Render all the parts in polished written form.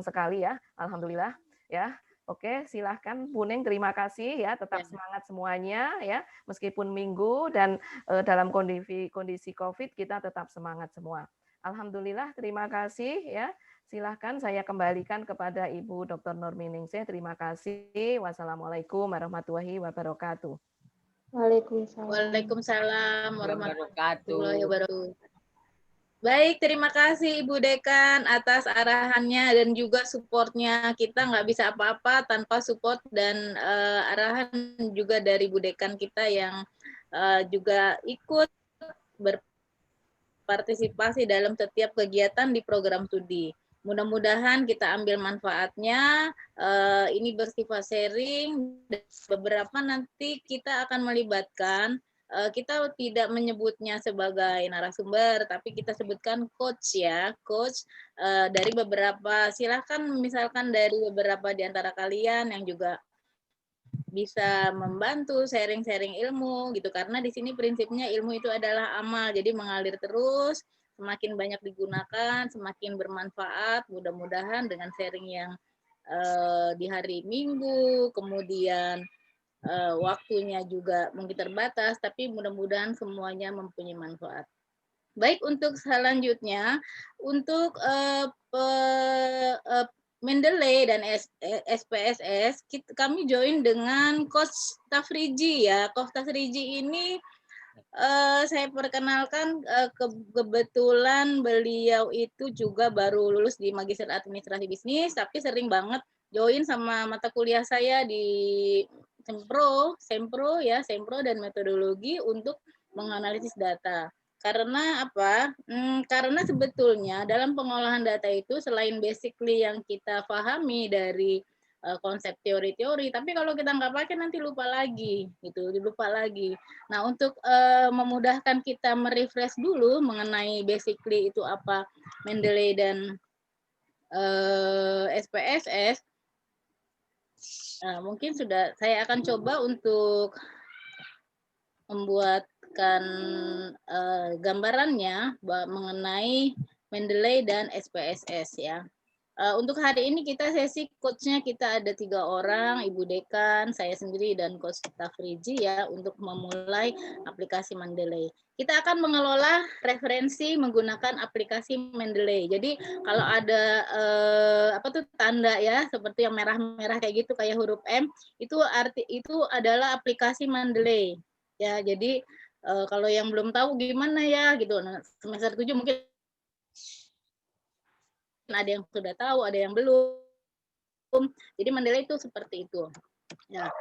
sekali ya, alhamdulillah ya. Oke, silahkan Bu Ning, terima kasih ya, tetap Ya. semangat semuanya ya, meskipun minggu dan dalam kondisi Covid kita tetap semangat semua. Alhamdulillah, terima kasih ya. Silahkan saya kembalikan kepada Ibu Dr. Nurminingsih. Terima kasih. Wassalamualaikum warahmatullahi wabarakatuh. Waalaikumsalam. Waalaikumsalam warahmatullahi Wabarakatuh. wabarakatuh. Baik, terima kasih Ibu Dekan atas arahannya dan juga supportnya. Kita nggak bisa apa-apa tanpa support dan arahan juga dari Bu Dekan kita yang juga ikut berpartisipasi dalam setiap kegiatan di program studi. Mudah-mudahan kita ambil manfaatnya. Ini bersifat sharing. Beberapa nanti kita akan melibatkan, kita tidak menyebutnya sebagai narasumber, tapi kita sebutkan coach ya, coach dari beberapa, silahkan misalkan dari beberapa di antara kalian yang juga bisa membantu sharing-sharing ilmu gitu, karena di sini prinsipnya ilmu itu adalah amal, jadi mengalir terus, semakin banyak digunakan, semakin bermanfaat. Mudah-mudahan dengan sharing yang di hari Minggu, kemudian waktunya juga mungkin terbatas, tapi mudah-mudahan semuanya mempunyai manfaat. Baik, untuk selanjutnya, untuk Mendeley dan SPSS, kami join dengan Coach Tafriji ya. Coach Tafriji ini saya perkenalkan, kebetulan beliau itu juga baru lulus di Magister Administrasi Bisnis, tapi sering banget join sama mata kuliah saya di Sempro ya, Sempro dan metodologi untuk menganalisis data. Karena apa? Karena sebetulnya dalam pengolahan data itu selain basically yang kita pahami dari konsep teori-teori, tapi kalau kita nggak pakai nanti lupa lagi, gitu, lupa lagi. Nah, untuk memudahkan kita merefresh dulu mengenai basically itu apa Mendeley dan SPSS, mungkin saya akan coba untuk membuatkan gambarannya mengenai Mendeley dan SPSS ya. Untuk hari ini kita sesi coach-nya kita ada 3 orang, Ibu Dekan, saya sendiri, dan Coach Tafriji ya, untuk memulai aplikasi Mendeley. Kita akan mengelola referensi menggunakan aplikasi Mendeley. Jadi kalau ada tanda ya, seperti yang merah-merah kayak gitu, kayak huruf M, itu adalah aplikasi Mendeley. Ya, jadi kalau yang belum tahu gimana ya gitu, semester 7 mungkin ada yang sudah tahu, ada yang belum. Jadi Mendeley itu seperti itu. Ya,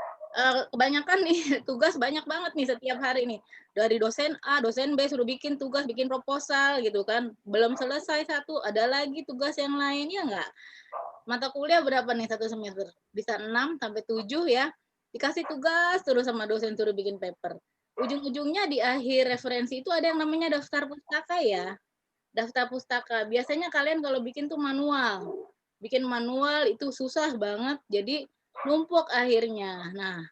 kebanyakan nih tugas banyak banget nih setiap hari nih. Dari dosen A, dosen B suruh bikin tugas, bikin proposal gitu kan. Belum selesai satu, ada lagi tugas yang lain, ya enggak? Mata kuliah berapa nih satu semester? Bisa 6 sampai 7 ya. Dikasih tugas terus sama dosen suruh bikin paper. Ujung-ujungnya di akhir referensi itu ada yang namanya daftar pustaka ya. Daftar pustaka. Biasanya kalian kalau bikin tuh manual. Bikin manual itu susah banget, jadi numpuk akhirnya. Nah,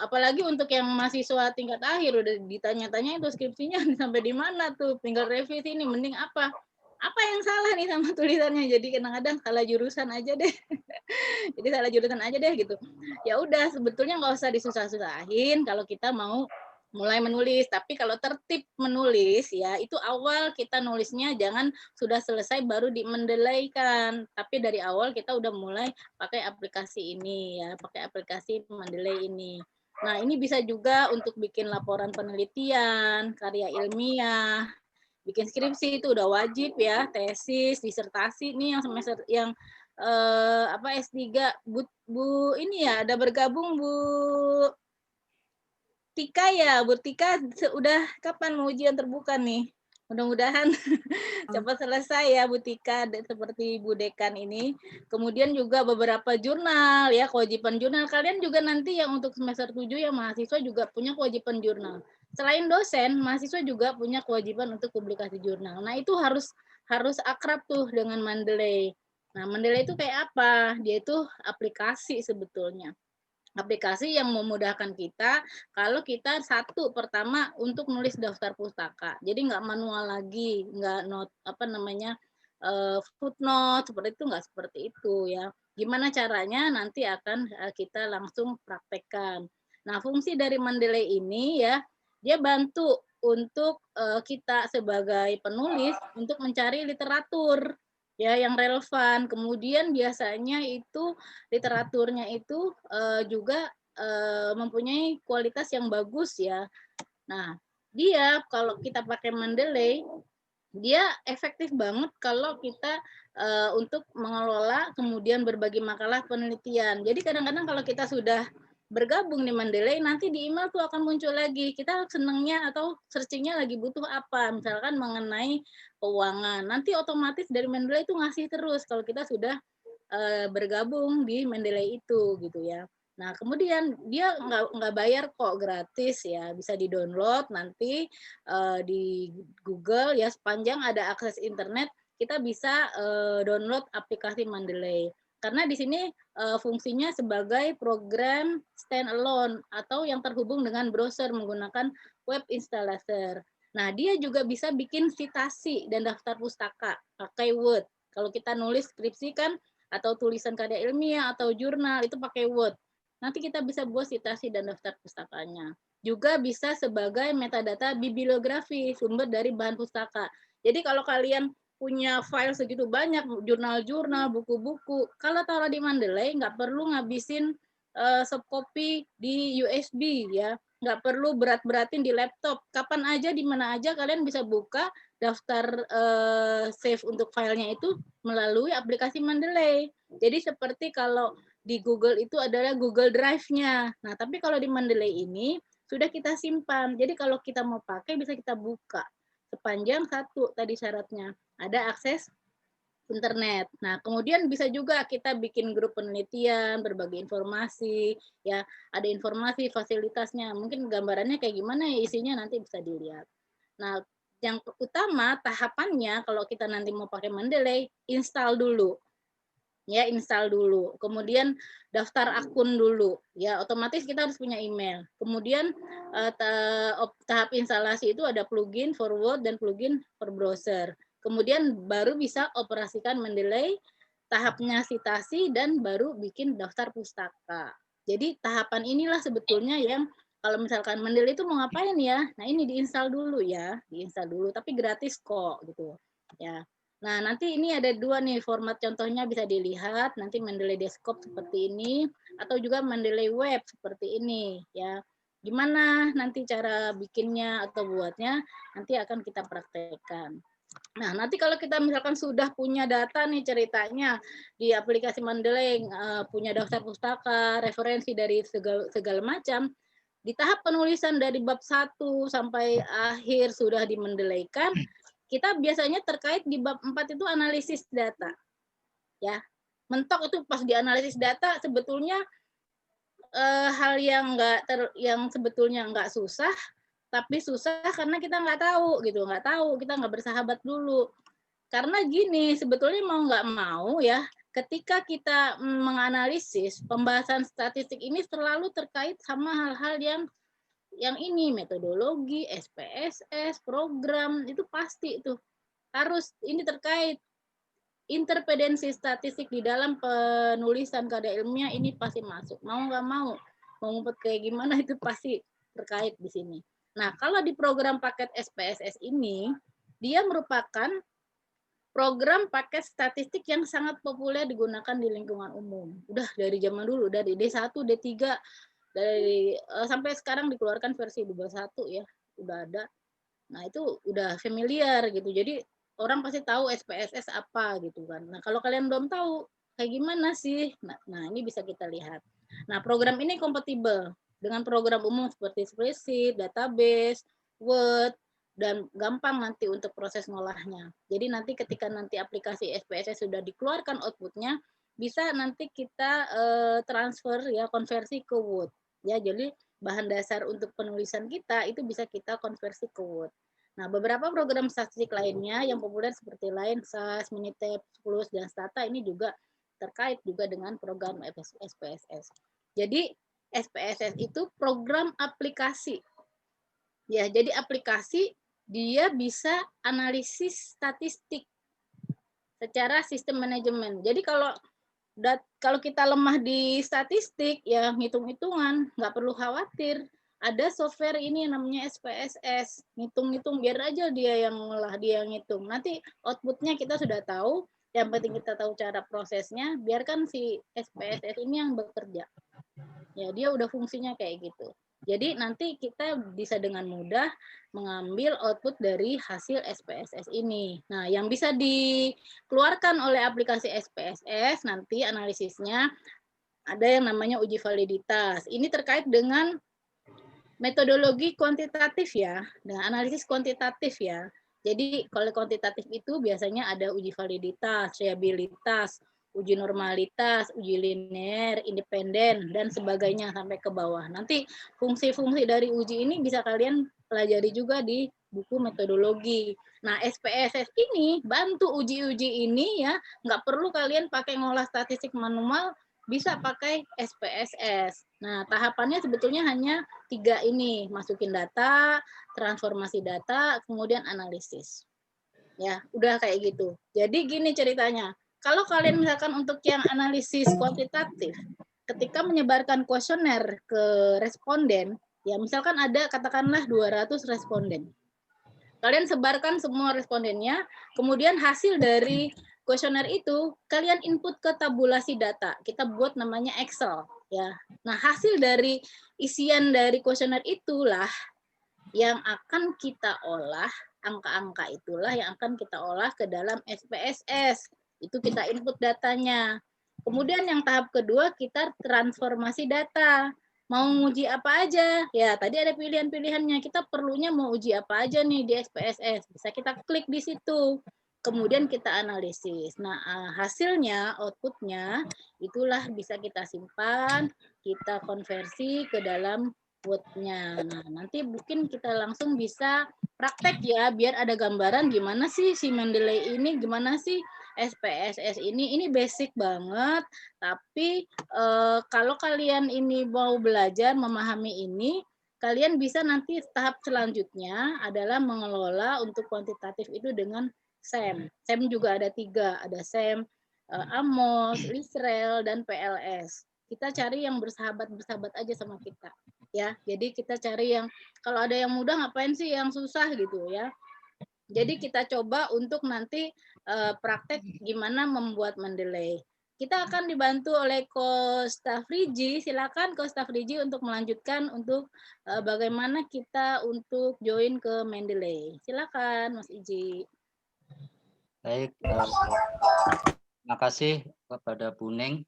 apalagi untuk yang mahasiswa tingkat akhir udah ditanya-tanya itu skripsinya sampai di mana tuh, tinggal revisi ini, mending apa yang salah nih sama tulisannya, jadi kadang-kadang salah jurusan aja deh. Jadi salah jurusan aja deh gitu. Ya udah, sebetulnya nggak usah disusah-susahin kalau kita mau mulai menulis. Tapi kalau tertib menulis ya, itu awal kita nulisnya jangan sudah selesai baru dimendelaikan. Tapi dari awal kita udah mulai pakai aplikasi ini ya, pakai aplikasi Mendeley ini. Nah, ini bisa juga untuk bikin laporan penelitian, karya ilmiah, bikin skripsi itu udah wajib ya, tesis, disertasi nih yang semester yang S3. Bu ini ya, ada bergabung Bu Tika ya, Bu Tika udah kapan mau ujian terbuka nih? Mudah-mudahan cepat selesai ya Bu Tika, seperti Bu Dekan ini. Kemudian juga beberapa jurnal ya, kewajiban jurnal. Kalian juga nanti yang untuk semester 7 ya, mahasiswa juga punya kewajiban jurnal. Selain dosen, mahasiswa juga punya kewajiban untuk publikasi jurnal. Nah, itu harus akrab tuh dengan Mendeley. Nah, Mendeley itu kayak apa? Dia itu aplikasi sebetulnya. Aplikasi yang memudahkan kita kalau kita pertama untuk nulis daftar pustaka. Jadi nggak manual lagi, nggak footnote seperti itu, nggak seperti itu ya. Gimana caranya nanti akan kita langsung praktekkan. Nah, fungsi dari Mendeley ini ya, dia bantu untuk kita sebagai penulis untuk mencari literatur ya yang relevan. Kemudian biasanya itu literaturnya itu juga mempunyai kualitas yang bagus ya. Nah, dia kalau kita pakai Mendeley, dia efektif banget kalau kita untuk mengelola kemudian berbagi makalah penelitian. Jadi kadang-kadang kalau kita sudah bergabung di Mendeley, nanti di email tuh akan muncul lagi. Kita senangnya atau searchingnya lagi butuh apa, misalkan mengenai keuangan. Nanti otomatis dari Mendeley itu ngasih terus kalau kita sudah bergabung di Mendeley itu gitu ya. Nah, kemudian dia nggak bayar kok, gratis ya, bisa di-download nanti di Google ya, sepanjang ada akses internet kita bisa download aplikasi Mendeley. Karena di sini fungsinya sebagai program standalone atau yang terhubung dengan browser menggunakan web installer. Nah, dia juga bisa bikin citasi dan daftar pustaka pakai Word. Kalau kita nulis skripsi kan atau tulisan karya ilmiah atau jurnal itu pakai Word. Nanti kita bisa buat citasi dan daftar pustakanya. Juga bisa sebagai metadata bibliografi, sumber dari bahan pustaka. Jadi kalau kalian punya file segitu banyak, jurnal-jurnal, buku-buku, kalau taruh di Mendeley nggak perlu ngabisin soft copy di USB ya, nggak perlu berat-beratin di laptop. Kapan aja, di mana aja kalian bisa buka daftar save untuk filenya itu melalui aplikasi Mendeley. Jadi seperti kalau di Google itu adalah Google Drive-nya. Nah, tapi kalau di Mendeley ini sudah kita simpan. Jadi kalau kita mau pakai bisa kita buka. Sepanjang satu tadi syaratnya, ada akses internet. Nah, kemudian bisa juga kita bikin grup penelitian, berbagi informasi, ya, ada informasi fasilitasnya. Mungkin gambarannya kayak gimana ya isinya nanti bisa dilihat. Nah, yang utama tahapannya kalau kita nanti mau pakai Mendeley, install dulu. Ya, install dulu. Kemudian daftar akun dulu. Ya, otomatis kita harus punya email. Kemudian tahap instalasi itu ada plugin for Word dan plugin for browser. Kemudian baru bisa operasikan Mendeley, tahapnya citasi dan baru bikin daftar pustaka. Jadi tahapan inilah sebetulnya yang kalau misalkan Mendeley itu mau ngapain ya? Nah, ini diinstal dulu ya, diinstal dulu tapi gratis kok gitu. Ya. Nah, nanti ini ada dua nih format contohnya bisa dilihat, nanti Mendeley Desktop seperti ini, atau juga Mendeley Web seperti ini, ya. Gimana nanti cara bikinnya atau buatnya, nanti akan kita praktekkan. Nah, nanti kalau kita misalkan sudah punya data nih ceritanya, di aplikasi Mendeley, punya daftar pustaka, referensi dari segala macam, di tahap penulisan dari bab 1 sampai akhir sudah dimendeleykan, kita biasanya terkait di bab 4 itu analisis data. Ya. Mentok itu pas dianalisis data sebetulnya hal yang yang sebetulnya nggak susah, tapi susah karena kita nggak tahu gitu, kita nggak bersahabat dulu. Karena gini, sebetulnya mau nggak mau ya, ketika kita menganalisis pembahasan statistik ini selalu terkait sama hal-hal yang ini, metodologi, SPSS, program, itu pasti itu harus ini terkait interpredensi statistik di dalam penulisan karya ilmiah ini pasti masuk. Mau nggak mau ngumpet kayak gimana itu pasti terkait di sini. Nah, kalau di program paket SPSS ini, dia merupakan program paket statistik yang sangat populer digunakan di lingkungan umum. Udah dari zaman dulu, dari D1, D3, dari sampai sekarang dikeluarkan versi 21 ya, udah ada. Nah, itu udah familiar gitu. Jadi orang pasti tahu SPSS apa gitu kan. Nah, kalau kalian belum tahu kayak gimana sih? Nah, ini bisa kita lihat. Nah, program ini kompatibel dengan program umum seperti spreadsheet, database, Word, dan gampang nanti untuk proses ngolahnya. Jadi nanti ketika nanti aplikasi SPSS sudah dikeluarkan outputnya, bisa nanti kita transfer ya, konversi ke Word. Ya, jadi bahan dasar untuk penulisan kita itu bisa kita konversi ke Word. Nah, beberapa program statistik lainnya yang populer seperti Line, SAS, Minitab, Plus, dan Stata ini juga terkait juga dengan program SPSS. Jadi SPSS itu program aplikasi. Ya, jadi aplikasi dia bisa analisis statistik. secara sistem manajemen. Jadi kalau kita lemah di statistik, ya hitung-hitungan, nggak perlu khawatir. Ada software ini yang namanya SPSS, ngitung-ngitung biar aja dia yang ngolah, dia yang ngitung. Nanti outputnya kita sudah tahu, yang penting kita tahu cara prosesnya, biarkan si SPSS ini yang bekerja. Ya, dia udah fungsinya kayak gitu. Jadi nanti kita bisa dengan mudah mengambil output dari hasil SPSS ini. Nah, yang bisa dikeluarkan oleh aplikasi SPSS nanti analisisnya ada yang namanya uji validitas. Ini terkait dengan metodologi kuantitatif ya, dengan analisis kuantitatif ya. Jadi kalau kuantitatif itu biasanya ada uji validitas, reliabilitas, uji normalitas, uji linear, independen, dan sebagainya sampai ke bawah. Nanti fungsi-fungsi dari uji ini bisa kalian pelajari juga di buku metodologi. Nah, SPSS ini bantu uji-uji ini ya, nggak perlu kalian pakai ngolah statistik manual, bisa pakai SPSS. Nah, tahapannya sebetulnya hanya 3 ini, masukin data, transformasi data, kemudian analisis. Ya, udah kayak gitu. Jadi gini ceritanya, kalau kalian misalkan untuk yang analisis kuantitatif, ketika menyebarkan kuesioner ke responden, ya misalkan ada katakanlah 200 responden. Kalian sebarkan semua respondennya, kemudian hasil dari kuesioner itu kalian input ke tabulasi data. Kita buat namanya Excel, ya. Nah, hasil dari isian dari kuesioner itulah yang akan kita olah, angka-angka itulah yang akan kita olah ke dalam SPSS. Itu kita input datanya. Kemudian yang tahap kedua kita transformasi data. Mau uji apa aja? Ya, tadi ada pilihan-pilihannya. Kita perlunya mau uji apa aja nih di SPSS. Bisa kita klik di situ. Kemudian kita analisis. Nah, hasilnya, outputnya, itulah bisa kita simpan, kita konversi ke dalam Word-nya. Nah, nanti mungkin kita langsung bisa praktek ya, biar ada gambaran gimana sih si Mendeley ini, gimana sih SPSS ini basic banget, tapi kalau kalian ini mau belajar memahami ini, kalian bisa nanti tahap selanjutnya adalah mengelola untuk kuantitatif itu dengan SEM. SEM juga ada 3, ada SEM, Amos, Lisrel, dan PLS. Kita cari yang bersahabat-bersahabat aja sama kita. Ya, jadi kita cari yang kalau ada yang mudah ngapain sih yang susah gitu ya. Jadi kita coba untuk nanti praktek gimana membuat Mendeley. Kita akan dibantu oleh Kosta Frigi. Silakan Kosta Frigi untuk melanjutkan untuk bagaimana kita untuk join ke Mendeley. Silakan Mas Iji. Baik, terima kasih kepada Bu Ning.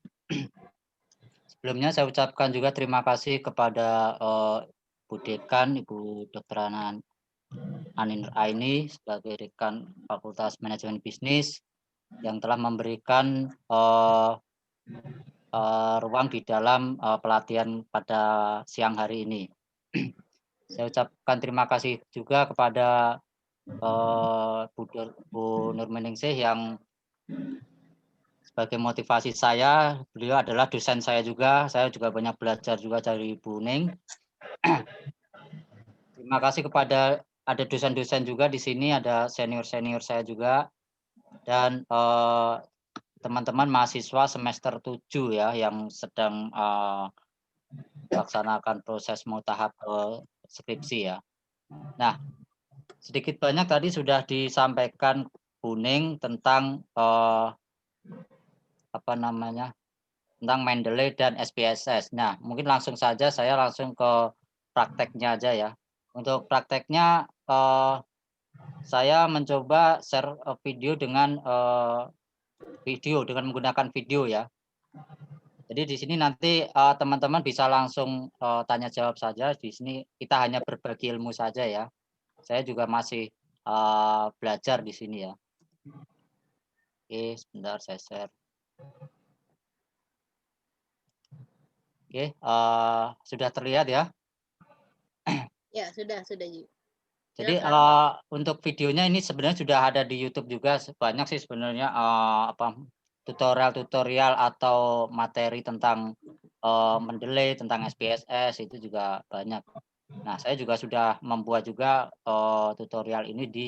Sebelumnya saya ucapkan juga terima kasih kepada Bu Dekan, Ibu Dr. Anin Aini sebagai Dekan Fakultas Manajemen Bisnis yang telah memberikan ruang di dalam pelatihan pada siang hari ini. Saya ucapkan terima kasih juga kepada Bu Nurmeningsih yang sebagai motivasi saya, beliau adalah dosen saya juga banyak belajar juga dari Bu Ning. Terima kasih kepada ada dosen-dosen juga di sini, ada senior-senior saya juga, dan teman-teman mahasiswa semester 7 ya, yang sedang melaksanakan proses mau tahap skripsi ya. Nah, sedikit banyak tadi sudah disampaikan Bu Ning tentang tentang Mendeley dan SPSS. Nah, mungkin langsung saja saya langsung ke prakteknya aja ya. Untuk prakteknya saya mencoba share video dengan menggunakan video ya. Jadi di sini nanti teman-teman bisa langsung tanya jawab saja. Di sini kita hanya berbagi ilmu saja ya. Saya juga masih belajar di sini ya. Oke, sebentar saya share. Oke, sudah terlihat ya? Ya, sudah Ji. Jadi untuk videonya ini sebenarnya sudah ada di YouTube juga, banyak sih sebenarnya tutorial-tutorial atau materi tentang Mendeley, tentang SPSS itu juga banyak. Nah, saya juga sudah membuat juga tutorial ini di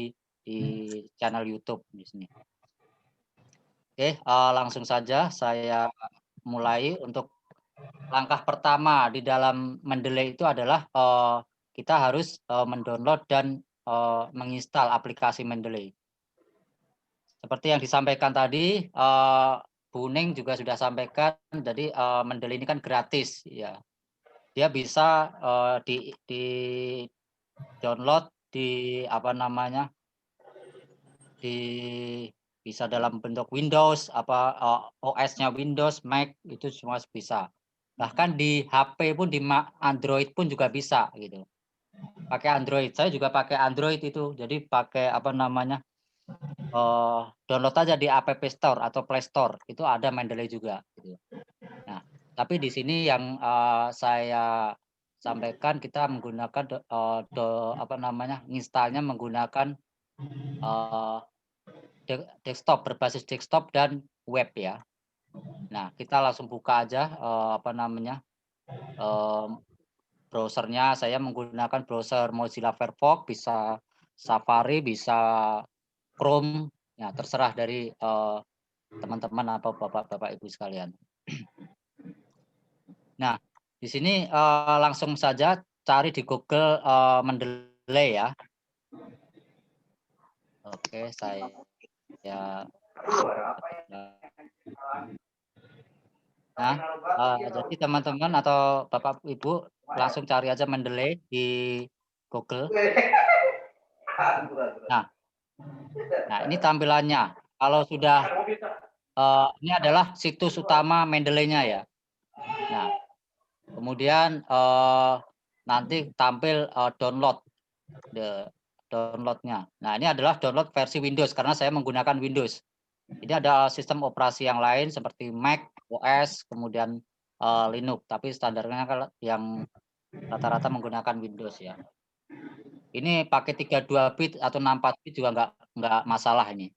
channel YouTube di sini. Oke, langsung saja saya mulai. Untuk langkah pertama di dalam Mendeley itu adalah kita harus mendownload dan menginstal aplikasi Mendeley. Seperti yang disampaikan tadi, Bu Ning juga sudah sampaikan, jadi Mendeley ini kan gratis, ya. Dia bisa di download di apa namanya, bisa dalam bentuk Windows, OS-nya Windows, Mac itu semua bisa. Bahkan di HP pun, di Android pun juga bisa gitu. Pakai Android, saya juga pakai Android itu. Jadi pakai apa namanya, download aja di App Store atau Play Store, itu ada Mendeley juga gitu. Nah, tapi di sini yang saya sampaikan, kita menggunakan apa namanya, installnya menggunakan desktop, berbasis desktop dan web ya. Nah, kita langsung buka aja apa namanya, browsernya. Saya menggunakan browser Mozilla Firefox, bisa Safari, bisa Chrome, ya terserah dari teman-teman atau bapak-bapak ibu sekalian. Nah, di sini langsung saja cari di Google Mendeley ya. Oke, saya nah, jadi teman-teman atau bapak ibu langsung cari aja Mendeley di Google. Nah, ini tampilannya. Kalau sudah ini adalah situs utama Mendeley-nya ya. Nah, kemudian nanti tampil download-nya. Nah, ini adalah download versi Windows karena saya menggunakan Windows. Ini ada sistem operasi yang lain seperti Mac OS, kemudian Linux, tapi standarnya kalau yang rata-rata menggunakan Windows ya. Ini pakai 32 bit atau 64 bit juga nggak masalah ini.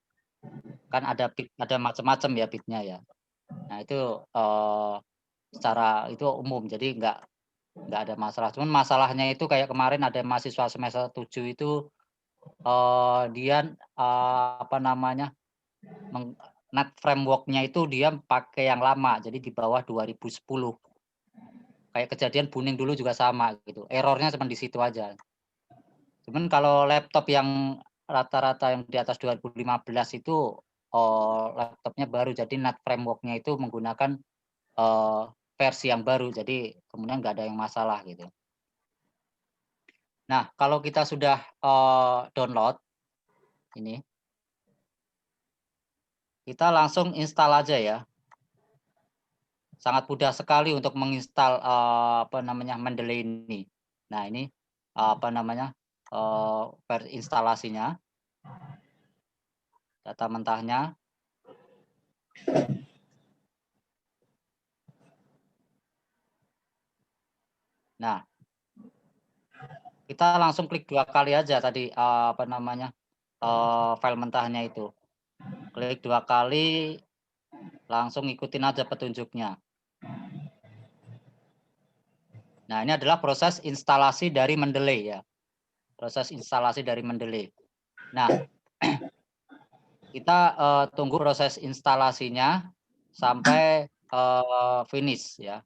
Kan ada macam-macam ya bitnya ya. Nah, itu secara itu umum, jadi nggak ada masalah. Cuman masalahnya itu kayak kemarin ada mahasiswa semester 7 itu dia apa namanya, Net framework-nya itu dia pakai yang lama, jadi di bawah 2010. Kayak kejadian Buning dulu juga sama gitu. Errornya cuma di situ aja. Cuman kalau laptop yang rata-rata yang di atas 2015 itu laptopnya baru, jadi Net framework-nya itu menggunakan versi yang baru, jadi kemudian nggak ada yang masalah gitu. Nah, kalau kita sudah download ini, kita langsung install aja ya. Sangat mudah sekali untuk menginstal apa namanya, Mendeley ini. Nah, ini apa namanya, instalasinya, data mentahnya. Nah, kita langsung klik 2 kali aja tadi apa namanya, file mentahnya itu. Klik 2 kali, langsung ikutin aja petunjuknya. Nah, ini adalah proses instalasi dari Mendeley ya. Proses instalasi dari Mendeley. Nah, kita tunggu proses instalasinya sampai finish ya.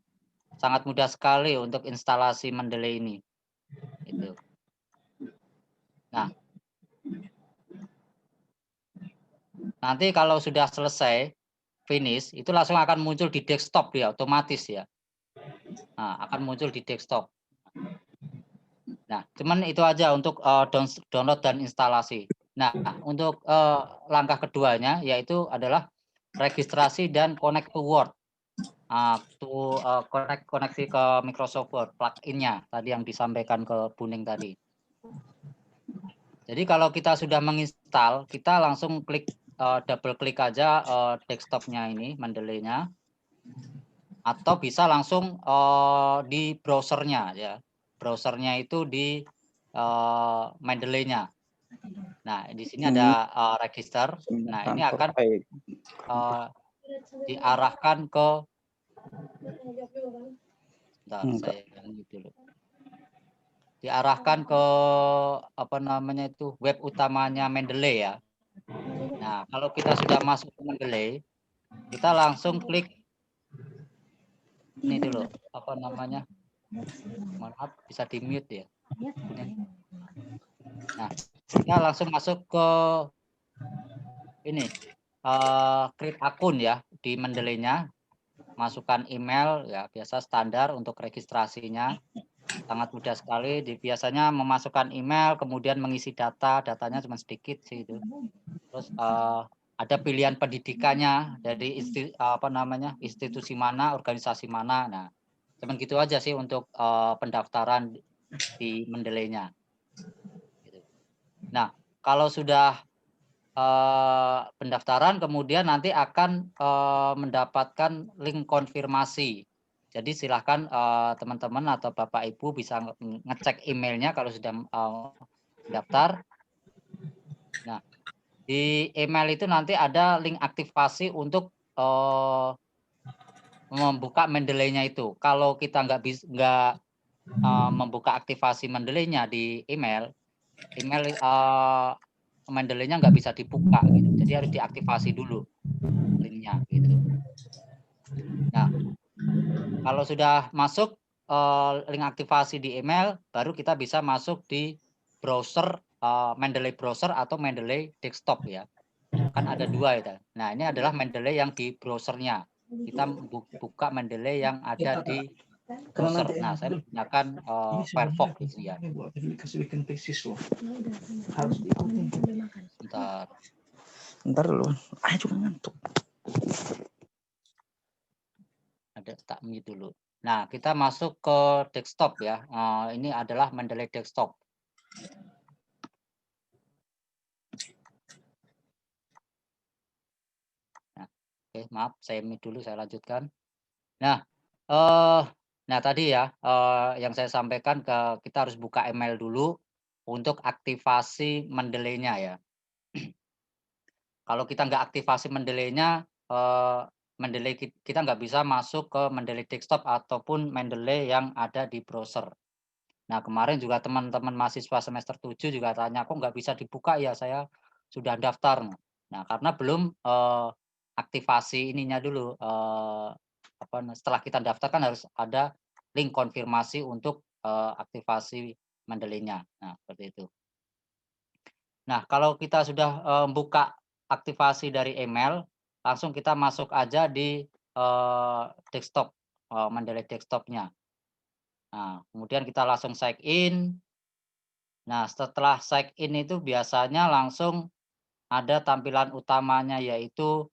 Sangat mudah sekali untuk instalasi Mendeley ini. Gitu. Nah, nanti kalau sudah selesai finish, itu langsung akan muncul di desktop ya, otomatis ya. Nah, akan muncul di desktop. Nah, cuman itu aja untuk download dan instalasi. Nah, untuk langkah keduanya yaitu adalah registrasi dan connect to Word. Koneksi ke Microsoft Word, plugin-nya tadi yang disampaikan ke Buning tadi. Jadi kalau kita sudah menginstal, kita langsung klik double klik aja desktop-nya ini, Mendeley-nya, atau bisa langsung di browser-nya ya. Browser-nya itu di Mendeley-nya. Nah, di sini ada register. Nah, ini akan diarahkan ke saya dulu. Diarahkan ke apa namanya itu, web utamanya Mendeley ya. Nah, kalau kita sudah masuk ke Mendeley, kita langsung klik ini dulu, apa namanya? Maaf, bisa di mute ya. Nah, kita langsung masuk ke ini, create akun ya di Mendeley-nya, masukkan email ya biasa standar untuk registrasinya. Sangat mudah sekali, biasanya memasukkan email, kemudian mengisi datanya cuma sedikit sih itu. Terus ada pilihan pendidikannya dari institusi mana, organisasi mana. Nah, cuman gitu aja sih untuk pendaftaran di Mendeley-nya. Gitu. Nah, kalau sudah pendaftaran, kemudian nanti akan mendapatkan link konfirmasi. Jadi silahkan teman-teman atau Bapak Ibu bisa ngecek emailnya kalau sudah daftar. Nah, di email itu nanti ada link aktivasi untuk membuka Mendeley-nya itu. Kalau kita nggak membuka aktivasi Mendeley-nya di email Mendeley-nya nggak bisa dibuka gitu. Jadi harus diaktifasi dulu linknya gitu. Nah, kalau sudah masuk link aktivasi di email, baru kita bisa masuk di browser Mendeley browser atau Mendeley desktop ya. Kan ada dua itu. Nah, ini adalah Mendeley yang di browsernya. Kita buka Mendeley yang ada di browser. Nah, saya menggunakan Firefox gitu ya. Bentar dulu. Juga ngantuk. Ada tak mute dulu. Nah, kita masuk ke desktop ya. Ini adalah Mendeley desktop. Nah, oke, maaf, saya mute dulu, saya lanjutkan. Nah, tadi ya yang saya sampaikan kita harus buka email dulu untuk aktivasi Mendeley-nya ya. Kalau kita nggak aktivasi Mendeley-nya, Mendeley kita nggak bisa masuk ke Mendeley desktop ataupun Mendeley yang ada di browser. Nah, kemarin juga teman-teman mahasiswa semester 7 juga tanya, kok nggak bisa dibuka ya, saya sudah daftar. Nah, karena belum aktivasi ininya dulu, setelah kita daftar kan harus ada link konfirmasi untuk aktivasi Mendeley-nya. Nah, seperti itu. Nah, kalau kita sudah buka aktivasi dari email, langsung kita masuk aja di desktop, Mendeley desktop-nya. Nah, kemudian kita langsung sign in. Nah, setelah sign in itu biasanya langsung ada tampilan utamanya, yaitu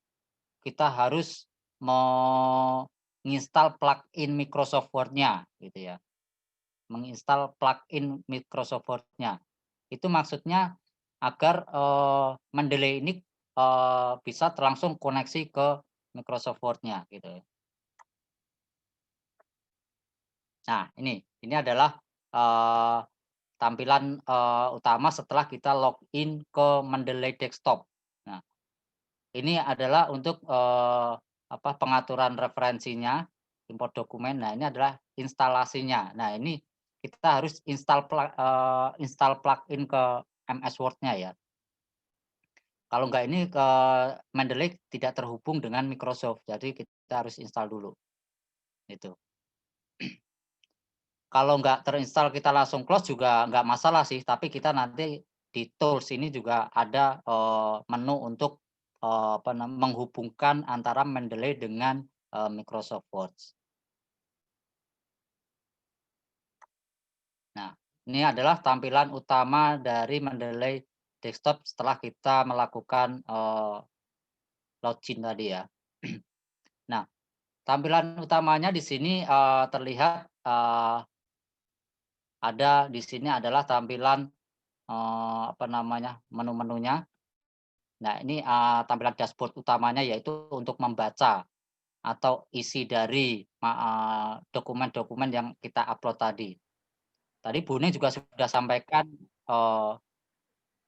kita harus menginstal plugin Microsoft Word-nya gitu ya. Menginstal plugin Microsoft Word-nya. Itu maksudnya agar Mendeley ini bisa langsung koneksi ke Microsoft Word-nya gitu. Nah, ini adalah tampilan utama setelah kita login ke Mendeley desktop. Nah, ini adalah untuk pengaturan referensinya, import dokumen. Nah, ini adalah instalasinya. Nah, ini kita harus install plugin ke MS Word-nya ya. Kalau enggak ini ke Mendeley tidak terhubung dengan Microsoft, jadi kita harus install dulu. Itu. Kalau nggak terinstall kita langsung close juga nggak masalah sih, tapi kita nanti di tools ini juga ada menu untuk menghubungkan antara Mendeley dengan Microsoft Word. Nah, ini adalah tampilan utama dari Mendeley desktop setelah kita melakukan login tadi ya. Nah, tampilan utamanya di sini terlihat ada di sini adalah tampilan menu-menunya. Nah, ini tampilan dashboard utamanya yaitu untuk membaca atau isi dari dokumen-dokumen yang kita upload tadi. Tadi Bu Ning juga sudah sampaikan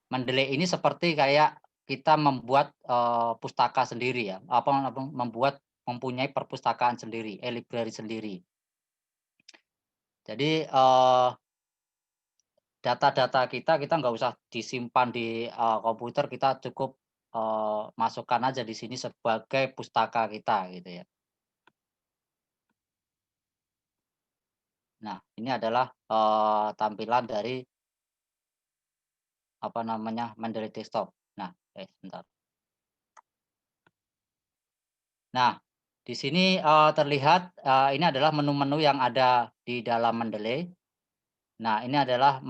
Mendeley ini seperti kayak kita membuat pustaka sendiri ya, mempunyai perpustakaan sendiri, library sendiri. Jadi data-data kita nggak usah disimpan di komputer, kita cukup masukkan aja di sini sebagai pustaka kita gitu ya. Nah, ini adalah tampilan dari apa namanya Mendeley Desktop. Nah, sebentar. Nah, di sini terlihat ini adalah menu-menu yang ada di dalam Mendeley. Nah, ini adalah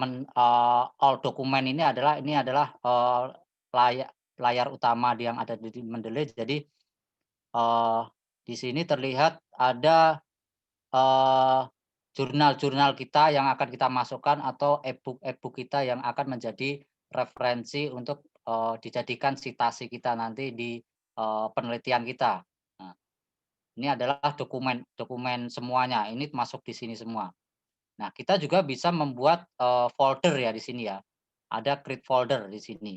all dokumen ini adalah layar utama yang ada di Mendeley. Jadi di sini terlihat ada jurnal-jurnal kita yang akan kita masukkan atau e-book kita yang akan menjadi referensi untuk dijadikan citasi kita nanti di penelitian kita. Nah, ini adalah dokumen semuanya. Ini masuk di sini semua. Nah, kita juga bisa membuat folder ya di sini ya. Ada create folder di sini.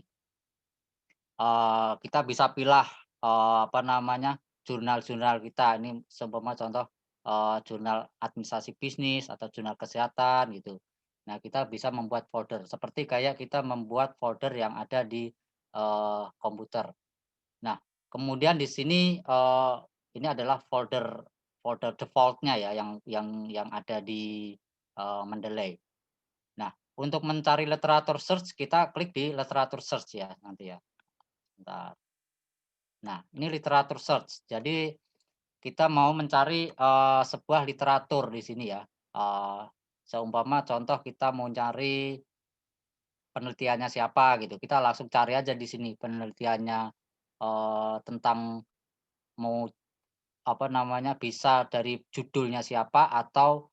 Kita bisa pilih apa namanya jurnal-jurnal kita. Ini seumpama contoh jurnal administrasi bisnis atau jurnal kesehatan gitu. Nah, kita bisa membuat folder seperti kayak kita membuat folder yang ada di komputer. Nah, kemudian di sini ini adalah folder default-nya ya yang ada di Mendeley. Nah, untuk mencari literatur search kita klik di literatur search ya nanti ya. Bentar. Nah, ini literatur search. Jadi kita mau mencari sebuah literatur di sini ya. Seumpama contoh kita mau cari penelitiannya siapa gitu. Kita langsung cari aja di sini penelitiannya tentang mau apa namanya bisa dari judulnya siapa atau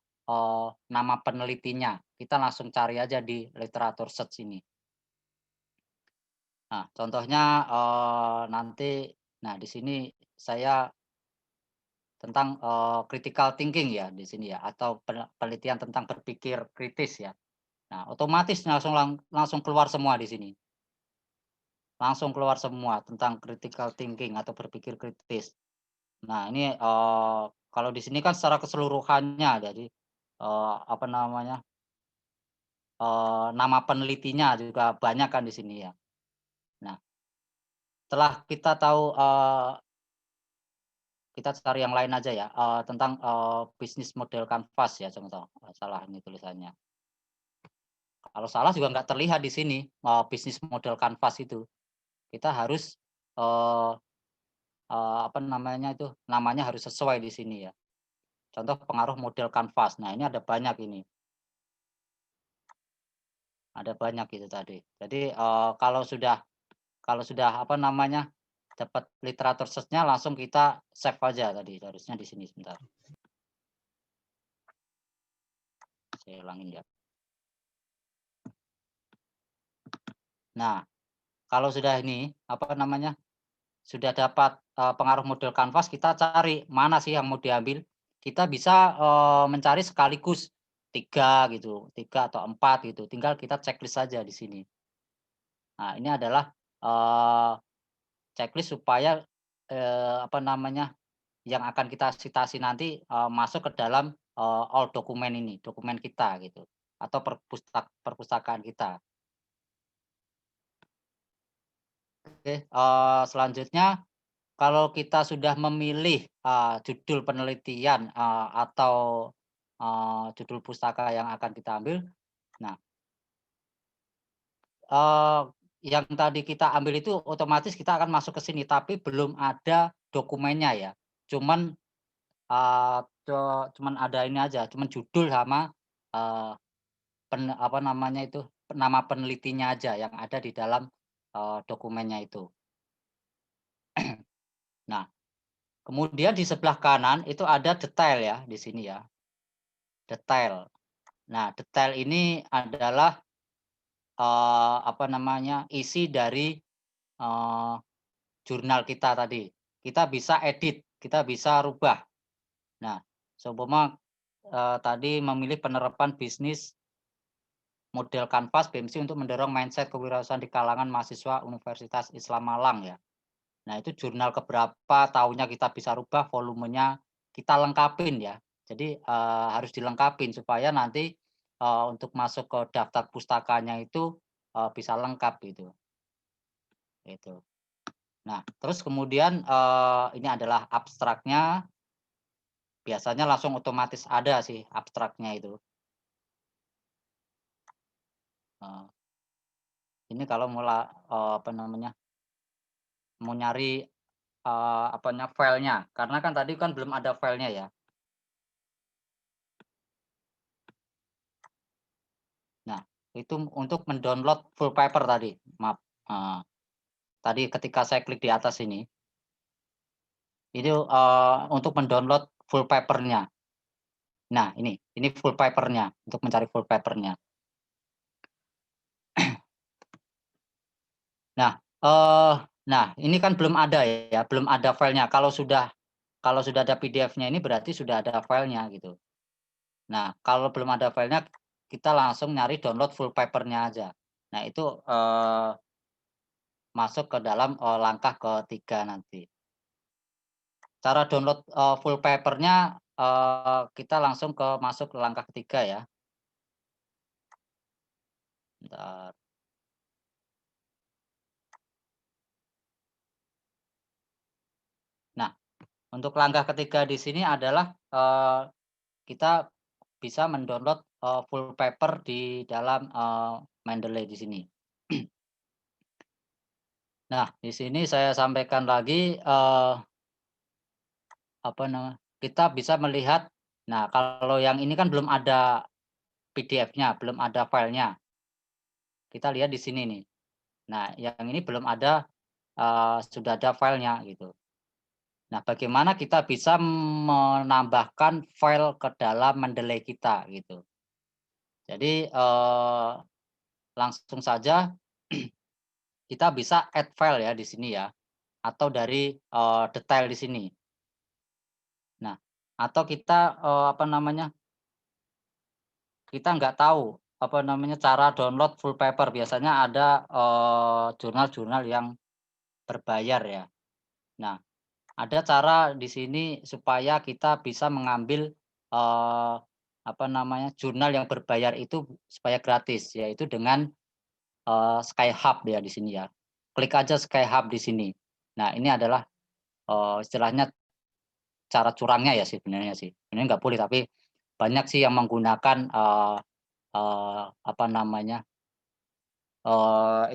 nama penelitinya. Kita langsung cari aja di literatur search ini. Nah, contohnya nanti di sini saya tentang critical thinking ya di sini ya atau penelitian tentang berpikir kritis ya. Nah, otomatis langsung keluar semua di sini. Langsung keluar semua tentang critical thinking atau berpikir kritis. Nah, ini kalau di sini kan secara keseluruhannya jadi apa namanya nama penelitinya juga banyak kan di sini ya. Nah, setelah kita tahu kita cari yang lain aja ya tentang bisnis model kanvas ya contoh salah ini tulisannya. Kalau salah juga nggak terlihat di sini bisnis model kanvas itu. Kita harus apa namanya itu namanya harus sesuai di sini ya. Contoh pengaruh model kanvas. Nah, ini ada banyak ini. Ada banyak itu tadi. Jadi kalau sudah apa namanya dapat literatur search-nya langsung kita save aja tadi harusnya di sini sebentar. Saya ulangin ya. Nah, kalau sudah ini apa namanya sudah dapat pengaruh model kanvas kita cari mana sih yang mau diambil. Kita bisa mencari sekaligus 3 gitu, 3 atau 4 gitu. Tinggal kita checklist saja di sini. Nah, ini adalah checklist supaya apa namanya yang akan kita citasi nanti masuk ke dalam all dokumen ini, dokumen kita gitu atau perpustakaan kita. Oke, selanjutnya kalau kita sudah memilih judul penelitian atau judul pustaka yang akan kita ambil, nah yang tadi kita ambil itu otomatis kita akan masuk ke sini, tapi belum ada dokumennya ya. Cuman cuman ada ini aja, cuman judul sama apa namanya itu nama penelitinya aja yang ada di dalam dokumennya itu. Nah, kemudian di sebelah kanan itu ada detail ya di sini ya, detail. Nah, detail ini adalah apa namanya isi dari jurnal kita tadi. Kita bisa edit, kita bisa rubah. Nah, seumpama tadi memilih penerapan bisnis model kanvas BMC untuk mendorong mindset kewirausahaan di kalangan mahasiswa Universitas Islam Malang ya. Nah, itu jurnal keberapa tahunnya kita bisa rubah, volumenya kita lengkapin ya. Jadi harus dilengkapin supaya nanti untuk masuk ke daftar pustakanya itu bisa lengkap gitu. Itu. Nah, terus kemudian ini adalah abstraknya. Biasanya langsung otomatis ada sih abstraknya itu. Ini kalau mau apa namanya, mau nyari filenya, karena kan tadi kan belum ada filenya ya. Nah, itu untuk mendownload full paper tadi, maaf. Tadi ketika saya klik di atas ini untuk mendownload full papernya. Nah, ini full papernya, untuk mencari full papernya. Nah, ini kan belum ada ya, belum ada filenya. Kalau sudah ada PDF-nya ini berarti sudah ada filenya gitu. Nah, kalau belum ada filenya, kita langsung nyari download full paper-nya aja. Nah, itu masuk ke dalam langkah ketiga nanti. Cara download full paper-nya kita langsung masuk ke langkah ketiga ya. Bentar. Nah, untuk langkah ketiga di sini adalah kita bisa mendownload full paper di dalam Mendeley di sini. Nah, di sini saya sampaikan lagi kita bisa melihat. Nah, kalau yang ini kan belum ada PDF-nya, belum ada filenya. Kita lihat di sini nih. Nah, yang ini belum ada, sudah ada filenya gitu. Nah, bagaimana kita bisa menambahkan file ke dalam Mendeley kita gitu. Jadi langsung saja kita bisa add file ya di sini ya, atau dari detail di sini. Nah, atau kita kita nggak tahu cara download full paper. Biasanya ada jurnal-jurnal yang berbayar ya. Nah, ada cara di sini supaya kita bisa mengambil jurnal yang berbayar itu supaya gratis, yaitu dengan Skyhub ya di sini ya. Klik aja Skyhub di sini. Nah, ini adalah istilahnya cara curangnya ya sebenarnya sih. Sebenarnya nggak boleh, tapi banyak sih yang menggunakan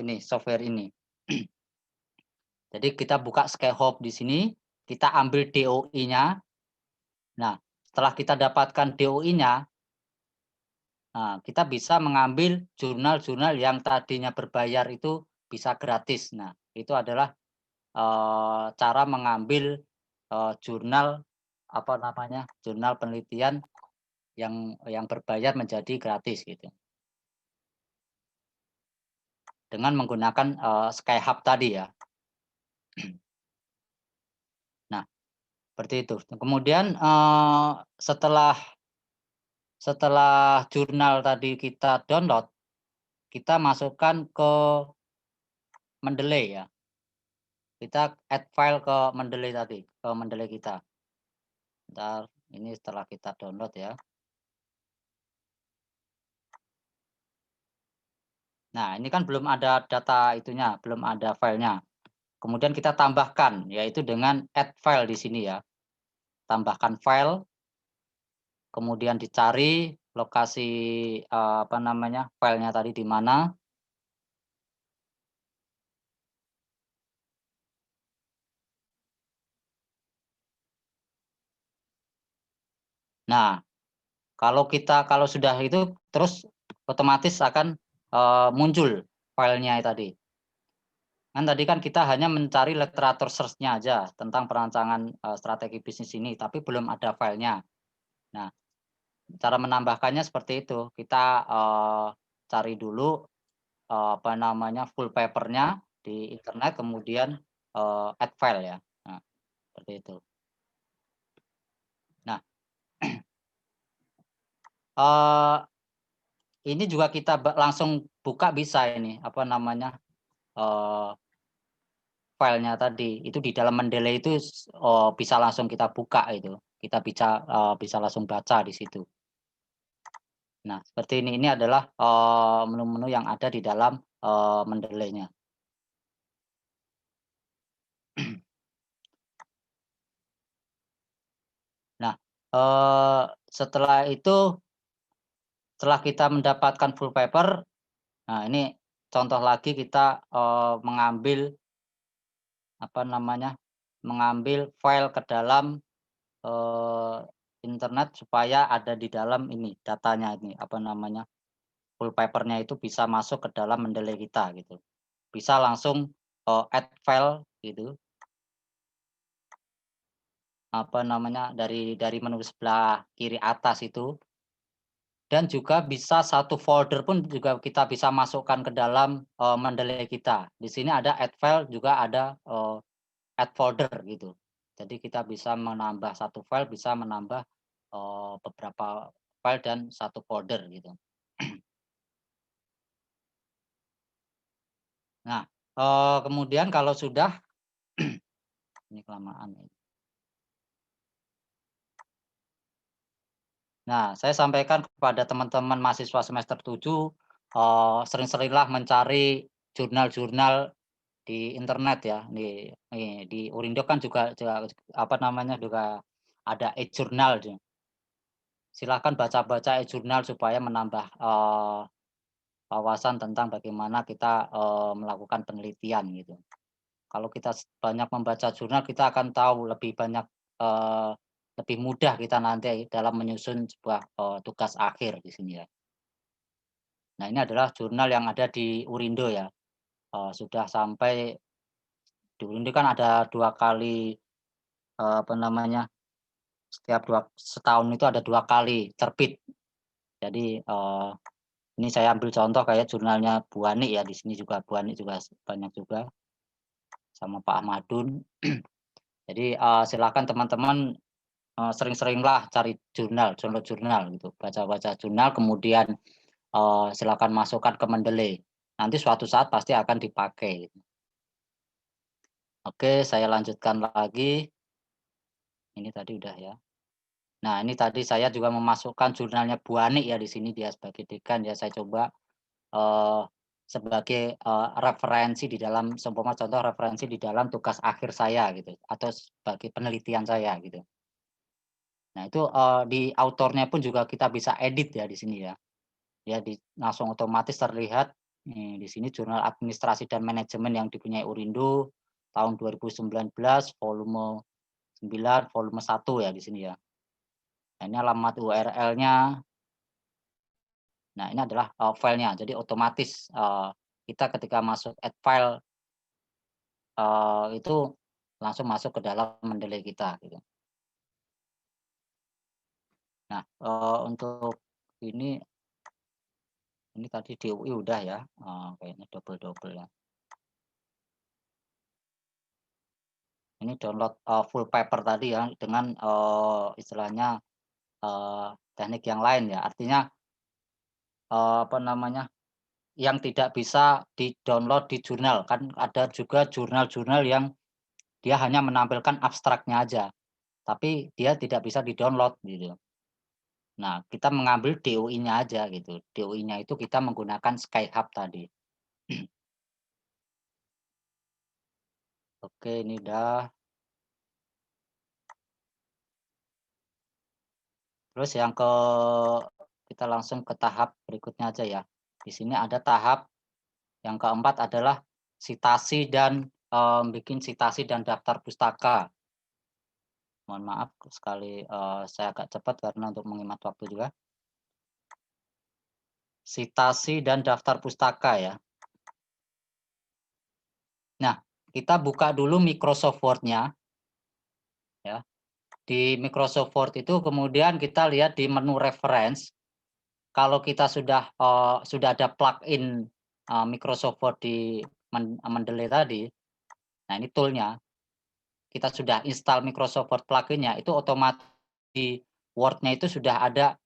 ini software ini. Jadi kita buka Skyhub di sini, kita ambil DOI-nya. Nah, setelah kita dapatkan DOI-nya, kita bisa mengambil jurnal-jurnal yang tadinya berbayar itu bisa gratis. Nah, itu adalah cara mengambil jurnal jurnal penelitian yang berbayar menjadi gratis gitu. Dengan menggunakan Skyhub tadi ya. Nah, seperti itu. Kemudian setelah jurnal tadi kita download, kita masukkan ke Mendeley ya. Kita add file ke Mendeley tadi, ke Mendeley kita. Bentar, ini setelah kita download ya. Nah, ini kan belum ada data itunya, belum ada filenya. Kemudian kita tambahkan, yaitu dengan add file di sini ya. Tambahkan file, kemudian dicari lokasi filenya tadi di mana. Nah, kalau sudah itu terus otomatis akan muncul filenya tadi. Kan tadi kan kita hanya mencari literatur search-nya aja tentang perancangan strategi bisnis ini, tapi belum ada filenya. Nah, cara menambahkannya seperti itu. Kita cari dulu full paper-nya di internet, kemudian add file ya. Nah, seperti itu. Nah, ini juga kita langsung buka bisa ini filenya tadi itu di dalam Mendeley itu bisa langsung kita buka itu. Kita bisa langsung baca di situ. Nah, seperti ini. Ini adalah menu-menu yang ada di dalam Mendeley-nya. Setelah itu, setelah kita mendapatkan full paper, nah ini contoh lagi kita mengambil mengambil file ke dalam internet supaya ada di dalam ini datanya ini full papernya itu bisa masuk ke dalam Mendeley kita gitu. Bisa langsung add file gitu. Dari menu sebelah kiri atas itu. Dan juga bisa satu folder pun juga kita bisa masukkan ke dalam Mendeley kita. Di sini ada add file, juga ada add folder gitu. Jadi kita bisa menambah satu file, bisa menambah beberapa file dan satu folder gitu. Nah, kemudian kalau sudah ini kelamaan. Nah, saya sampaikan kepada teman-teman mahasiswa semester 7, sering-seringlah mencari jurnal-jurnal di internet ya. Di Urindo kan juga juga ada e-jurnal. Silakan baca-baca e-jurnal supaya menambah wawasan tentang bagaimana kita melakukan penelitian gitu. Kalau kita banyak membaca jurnal, kita akan tahu lebih banyak, lebih mudah kita nanti dalam menyusun sebuah tugas akhir di sini ya. Nah, ini adalah jurnal yang ada di Urindo ya. Sudah sampai di Urindo kan ada 2 kali, setahun itu ada 2 kali terbit. Jadi, ini saya ambil contoh kayak jurnalnya Bu Ani ya, di sini juga Bu Ani juga banyak juga, sama Pak Ahmadun. Jadi, silakan teman-teman sering-seringlah cari jurnal gitu, baca-baca jurnal, kemudian silakan masukkan ke Mendeley. Nanti suatu saat pasti akan dipakai. Oke, saya lanjutkan lagi. Ini tadi udah ya. Nah, ini tadi saya juga memasukkan jurnalnya Bu Ani ya di sini, dia sebagai dekan ya, saya coba sebagai referensi di dalam contoh referensi di dalam tugas akhir saya gitu, atau sebagai penelitian saya gitu. Nah, itu di autornya pun juga kita bisa edit ya di sini ya. Ya langsung otomatis terlihat nih di sini jurnal administrasi dan manajemen yang dipunyai Urindo tahun 2019 volume 9 volume 1 ya di sini ya. Nah, ini alamat URL-nya. Nah, ini adalah filenya. Jadi otomatis kita ketika masuk add file itu langsung masuk ke dalam Mendeley kita gitu. Nah, untuk ini tadi di UI udah ya, kayaknya double ya. Ini download full paper tadi ya dengan istilahnya teknik yang lain ya. Artinya yang tidak bisa di-download di jurnal. Kan ada juga jurnal-jurnal yang dia hanya menampilkan abstraknya aja, tapi dia tidak bisa di-download gitu. Nah, kita mengambil DOI-nya aja gitu. DOI-nya itu kita menggunakan Skyhub tadi. Oke, ini udah. Terus kita langsung ke tahap berikutnya aja ya. Di sini ada tahap yang keempat adalah sitasi dan bikin sitasi dan daftar pustaka. Mohon maaf sekali saya agak cepat karena untuk menghemat waktu juga. Sitasi dan daftar pustaka ya. Nah, kita buka dulu Microsoft Word-nya. Ya. Di Microsoft Word itu kemudian kita lihat di menu reference. Kalau kita sudah ada plugin Microsoft Word di Mendeley tadi, nah ini tool-nya. Kita sudah install Microsoft Word plugin-nya, itu otomatis di Word-nya itu sudah ada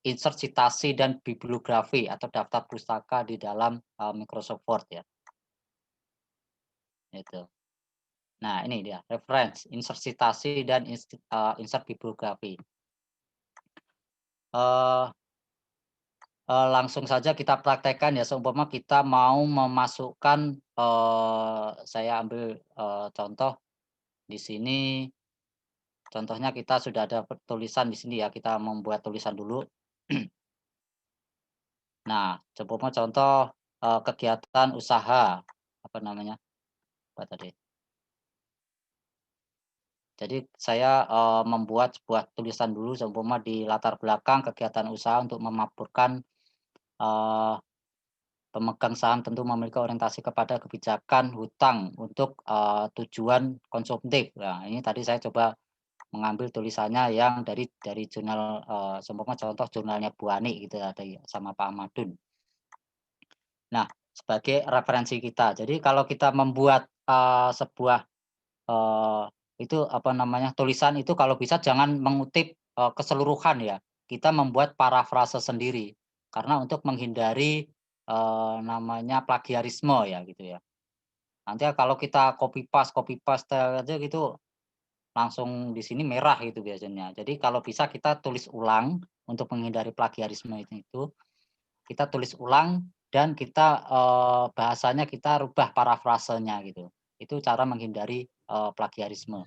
insert citasi dan bibliografi atau daftar pustaka di dalam Microsoft Word ya. Itu. Nah, ini dia reference, insert citasi dan insert bibliografi. Langsung saja kita praktekkan ya, seumpama kita mau memasukkan saya ambil contoh di sini Contohnya kita sudah ada tulisan di sini ya, kita membuat tulisan dulu. Nah, coba contoh kegiatan usaha, apa namanya? Apa tadi? Jadi saya membuat sebuah tulisan dulu, seumpama di latar belakang kegiatan usaha untuk memaburkan pemegang saham tentu memiliki orientasi kepada kebijakan hutang untuk tujuan konsumtif. Nah, ini tadi saya coba mengambil tulisannya yang dari jurnal seumpama contoh jurnalnya Bu Ani gitu ya, sama Pak Ahmadun. Nah, sebagai referensi kita. Jadi kalau kita membuat sebuah itu apa namanya tulisan itu kalau bisa jangan mengutip keseluruhan ya. Kita membuat parafrase sendiri karena untuk menghindari namanya plagiarisme ya gitu ya. Nanti kalau kita copy paste aja gitu langsung di sini merah gitu biasanya. Jadi kalau bisa kita tulis ulang untuk menghindari plagiarisme itu kita tulis ulang dan kita bahasanya kita rubah parafrasenya gitu. Itu cara menghindari plagiarisme.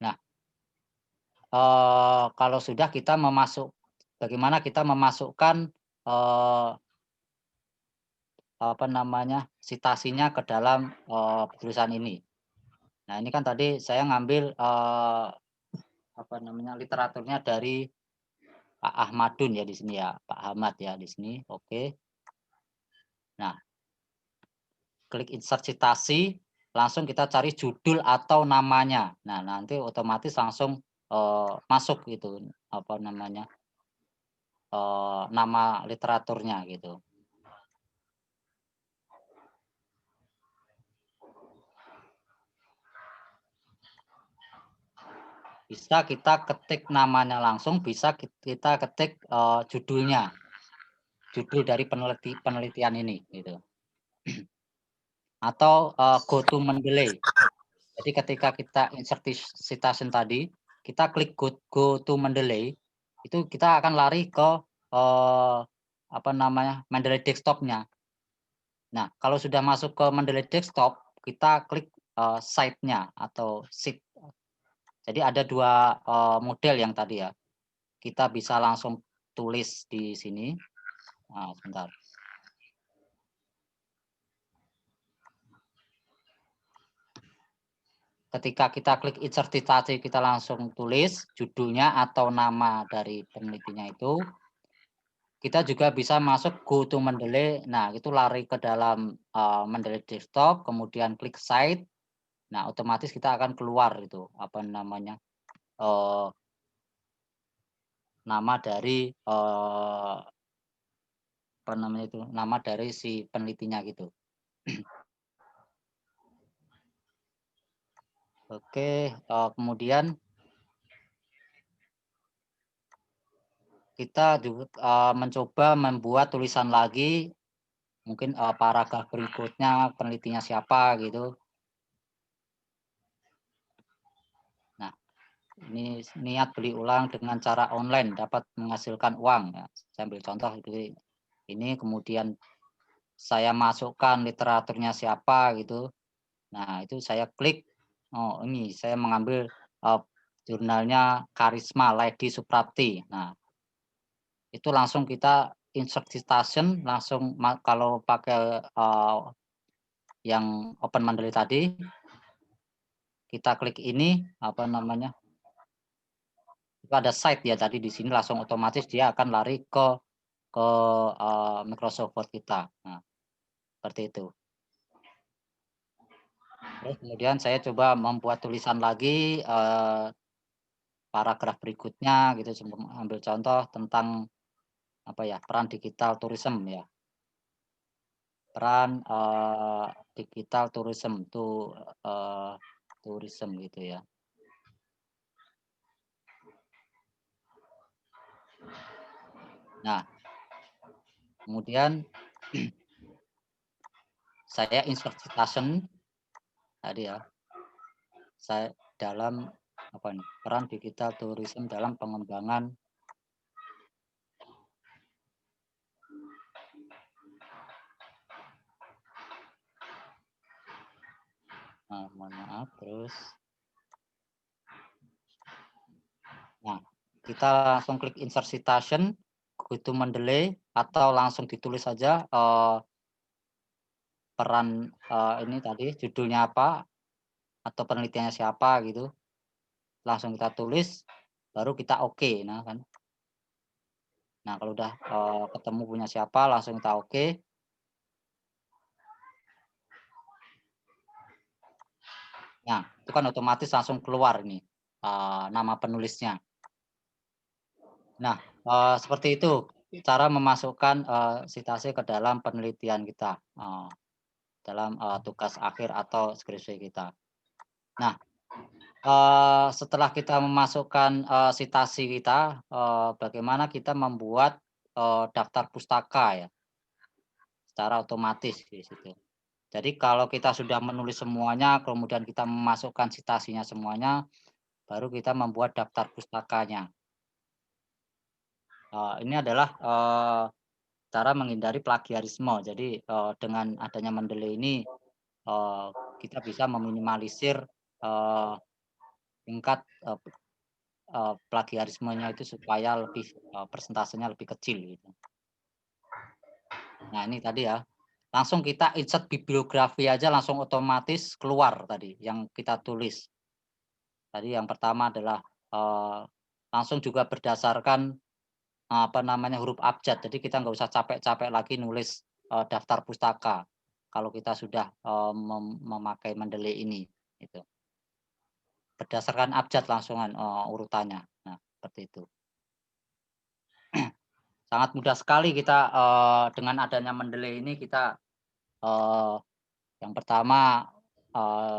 Nah, kalau sudah kita bagaimana kita memasukkan apa namanya citasinya ke dalam tulisan ini. Nah, ini kan tadi saya ngambil apa namanya literaturnya dari Pak Ahmadun ya di sini ya, Pak Ahmad ya di sini. Oke. Nah, klik insert citasi, langsung kita cari judul atau namanya. Nah, nanti otomatis langsung masuk gitu apa namanya nama literaturnya gitu. Bisa kita ketik namanya langsung, bisa kita ketik judulnya, judul dari penelitian ini gitu. Atau go to Mendeley. Jadi ketika kita insert citation tadi, kita klik go to Mendeley, itu kita akan lari ke apa namanya Mendeley desktop-nya. Nah, kalau sudah masuk ke Mendeley desktop, kita klik site-nya atau sheet. Jadi ada dua model yang tadi ya. Kita bisa langsung tulis di sini. Nah, sebentar. Ketika kita klik insert citasi, kita langsung tulis judulnya atau nama dari penelitinya itu. Kita juga bisa masuk go to Mendeley. Nah, itu lari ke dalam Mendeley desktop, kemudian klik site. Nah, otomatis kita akan keluar itu apa namanya nama dari apa namanya itu nama dari si penelitinya gitu. Oke, kemudian kita juga mencoba membuat tulisan lagi, mungkin paragraf berikutnya penelitinya siapa gitu. Nah, ini niat beli ulang dengan cara online dapat menghasilkan uang. Ya. Saya ambil contoh itu. Ini kemudian saya masukkan literaturnya siapa gitu. Nah, itu saya klik. Oh, ini saya mengambil jurnalnya Karisma Lady Suprapti. Nah, itu langsung kita insert citation, langsung kalau pakai yang Open Mendeley tadi, kita klik ini, apa namanya, itu ada site ya tadi di sini langsung otomatis dia akan lari ke Microsoft Word kita. Nah, seperti itu. Terus kemudian saya coba membuat tulisan lagi paragraf berikutnya gitu, ambil contoh tentang apa ya peran digital tourism ya. Peran digital tourism itu tourism gitu ya. Nah, kemudian saya insert citation tadi ya. Saya dalam apa nih peran digital tourism dalam pengembangan mohon maaf terus kita langsung klik insert citation, go to Mendeley, atau langsung ditulis saja peran ini tadi judulnya apa atau penelitiannya siapa gitu. Langsung kita tulis, baru kita oke. Nah kan. Nah kalau udah ketemu punya siapa, langsung kita oke. Nah itu kan otomatis langsung keluar ini nama penulisnya. Nah seperti itu cara memasukkan citasi ke dalam penelitian kita, dalam tugas akhir atau skripsi kita. Nah setelah kita memasukkan citasi kita, bagaimana kita membuat daftar pustaka ya, secara otomatis di situ. Jadi kalau kita sudah menulis semuanya, kemudian kita memasukkan citasinya semuanya, baru kita membuat daftar pustakanya. Ini adalah cara menghindari plagiarisme. Jadi dengan adanya Mendeley ini kita bisa meminimalisir tingkat plagiarismenya itu supaya lebih persentasenya lebih kecil gitu. Nah ini tadi ya, langsung kita insert bibliografi aja langsung otomatis keluar tadi yang kita tulis. Tadi yang pertama adalah langsung juga berdasarkan apa namanya huruf abjad. Jadi kita nggak usah capek-capek lagi nulis daftar pustaka kalau kita sudah memakai Mendeley ini. Gitu. Berdasarkan abjad langsungan urutannya. Nah seperti itu. Sangat mudah sekali kita dengan adanya Mendeley ini kita yang pertama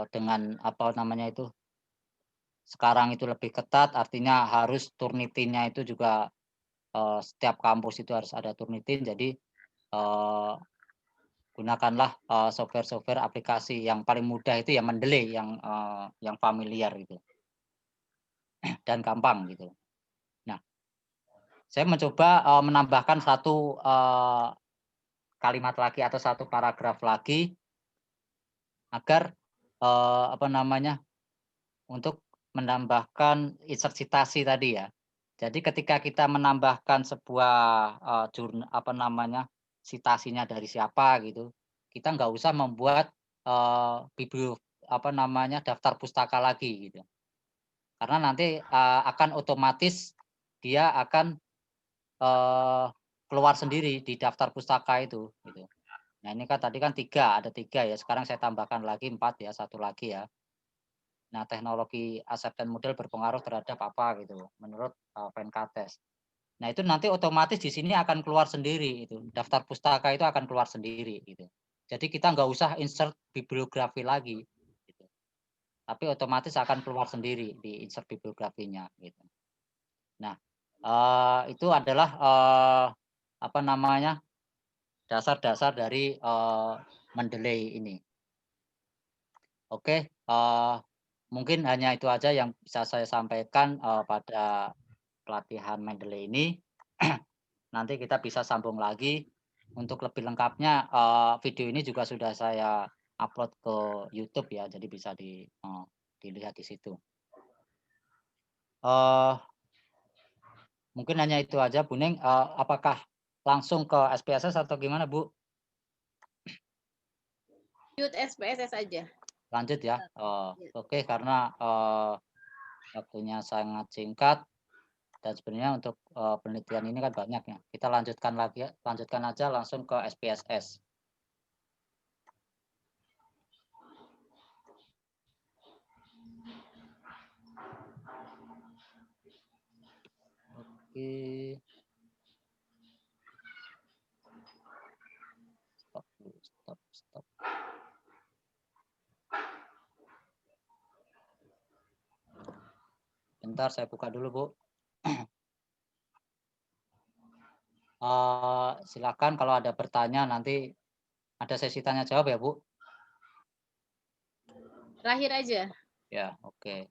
dengan apa namanya itu sekarang itu lebih ketat artinya harus Turnitinnya itu juga setiap kampus itu harus ada Turnitin jadi gunakanlah software-software aplikasi yang paling mudah itu ya Mendeley yang familiar gitu dan gampang gitu. Nah, saya mencoba menambahkan satu kalimat lagi atau satu paragraf lagi agar apa namanya untuk menambahkan insert citasi tadi ya. Jadi ketika kita menambahkan sebuah apa namanya citasinya dari siapa gitu, kita nggak usah membuat apa namanya daftar pustaka lagi gitu. Karena nanti akan otomatis dia akan keluar sendiri di daftar pustaka itu gitu. Nah ini kan tadi kan ada tiga ya, sekarang saya tambahkan lagi 4 ya, satu lagi ya. Nah teknologi acceptance model berpengaruh terhadap apa gitu menurut Venkates. Nah itu nanti otomatis di sini akan keluar sendiri itu, daftar pustaka itu akan keluar sendiri gitu. Jadi kita nggak usah insert bibliografi lagi gitu. Tapi otomatis akan keluar sendiri di insert bibliografinya gitu. Nah, itu adalah apa namanya dasar-dasar dari Mendeley ini. Oke, mungkin hanya itu aja yang bisa saya sampaikan pada pelatihan Mendeley ini. Nanti kita bisa sambung lagi. Untuk lebih lengkapnya video ini juga sudah saya upload ke YouTube ya, jadi bisa dilihat di situ. Mungkin hanya itu aja, Bu Ning. Apakah langsung ke SPSS atau gimana, Bu? Lanjut SPSS aja. Lanjut ya. Oke, karena waktunya sangat singkat dan sebenarnya untuk penelitian ini kan banyak ya. Kita lanjutkan aja langsung ke SPSS. Oke. Stop. Bentar saya buka dulu, Bu. Silakan kalau ada bertanya nanti ada sesi tanya jawab ya, Bu. Terakhir aja. Ya, oke.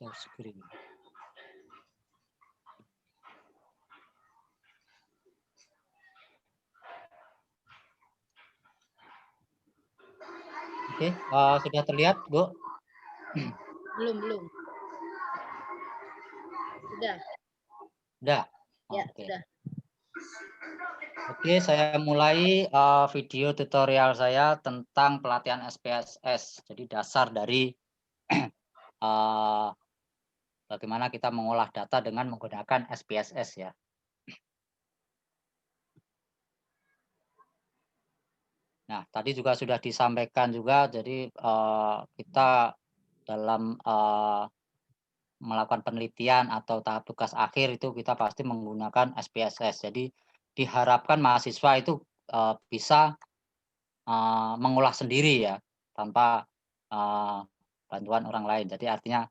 share screen. Oke, sudah terlihat, Bu? Belum. Sudah. Sudah. Ya, Oke. sudah. Oke, saya mulai video tutorial saya tentang pelatihan SPSS. Jadi dasar dari bagaimana kita mengolah data dengan menggunakan SPSS ya. Nah, tadi juga sudah disampaikan juga, jadi kita dalam melakukan penelitian atau tahap tugas akhir itu kita pasti menggunakan SPSS. Jadi diharapkan mahasiswa itu bisa mengolah sendiri ya, tanpa bantuan orang lain. Jadi artinya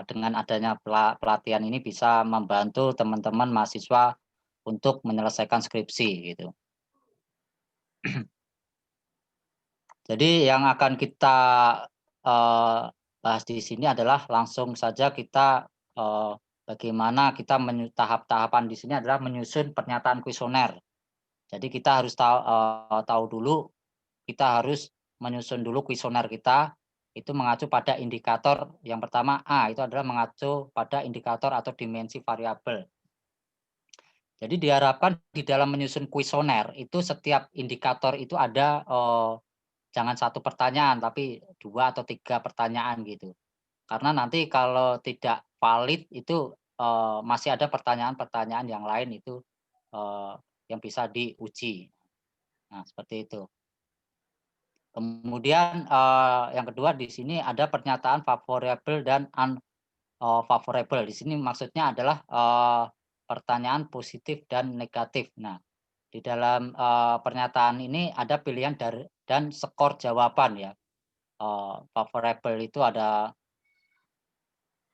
dengan adanya pelatihan ini bisa membantu teman-teman mahasiswa untuk menyelesaikan skripsi gitu. Jadi yang akan kita bahas di sini adalah langsung saja kita bagaimana kita tahap-tahapan di sini adalah menyusun pernyataan kuesioner. Jadi kita harus tahu dulu, kita harus menyusun dulu kuesioner kita itu mengacu pada indikator yang pertama A itu adalah mengacu pada indikator atau dimensi variabel. Jadi diharapkan di dalam menyusun kuesioner itu setiap indikator itu ada jangan satu pertanyaan, tapi 2 atau 3 pertanyaan gitu. Karena nanti kalau tidak valid itu masih ada pertanyaan-pertanyaan yang lain itu yang bisa diuji. Nah, seperti itu. Kemudian yang kedua di sini ada pernyataan favorable dan unfavorable. Di sini maksudnya adalah pertanyaan positif dan negatif. Nah, di dalam pernyataan ini ada pilihan dan skor jawaban ya. Favorable itu ada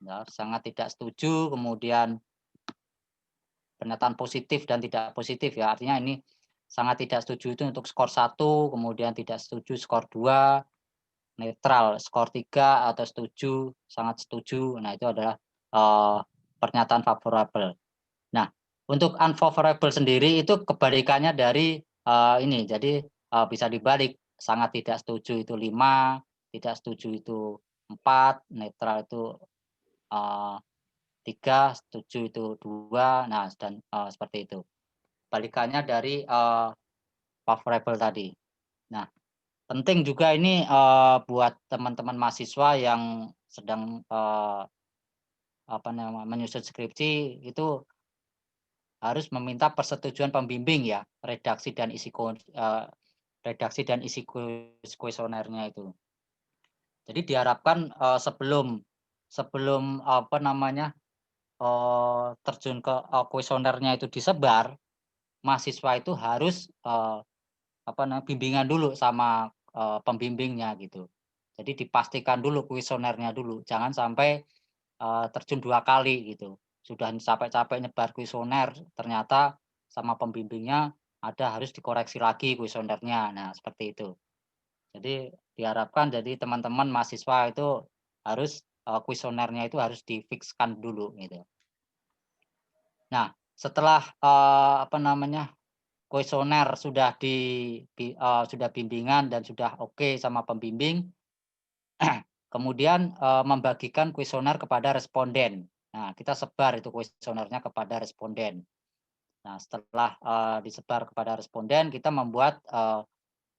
ya, sangat tidak setuju, kemudian pernyataan positif dan tidak positif ya. Artinya ini sangat tidak setuju itu untuk skor 1, kemudian tidak setuju skor 2, netral skor 3 atau setuju, sangat setuju. Nah, itu adalah pernyataan favorable. Nah, untuk unfavorable sendiri itu kebalikannya dari ini. Jadi bisa dibalik, sangat tidak setuju itu 5, tidak setuju itu 4, netral itu 3, setuju itu 2. Nah, dan seperti itu. Balikannya dari favorable tadi. Nah, penting juga ini buat teman-teman mahasiswa yang sedang menyusun skripsi itu harus meminta persetujuan pembimbing ya, redaksi dan isi kuesionernya itu. Jadi diharapkan sebelum terjun ke kuesionernya itu disebar, mahasiswa itu harus bimbingan dulu sama pembimbingnya gitu. Jadi dipastikan dulu kuesionernya dulu, jangan sampai terjun 2 kali gitu. Sudah capek-capek nyebar kuesioner, ternyata sama pembimbingnya harus dikoreksi lagi kuesionernya. Nah, seperti itu. Jadi diharapkan jadi teman-teman mahasiswa itu harus kuesionernya itu harus difikskan dulu gitu. Nah, setelah kuesioner sudah sudah bimbingan dan sudah oke sama pembimbing, kemudian membagikan kuesioner kepada responden. Nah, kita sebar itu kuesionernya kepada responden. Nah, setelah disebar kepada responden, kita membuat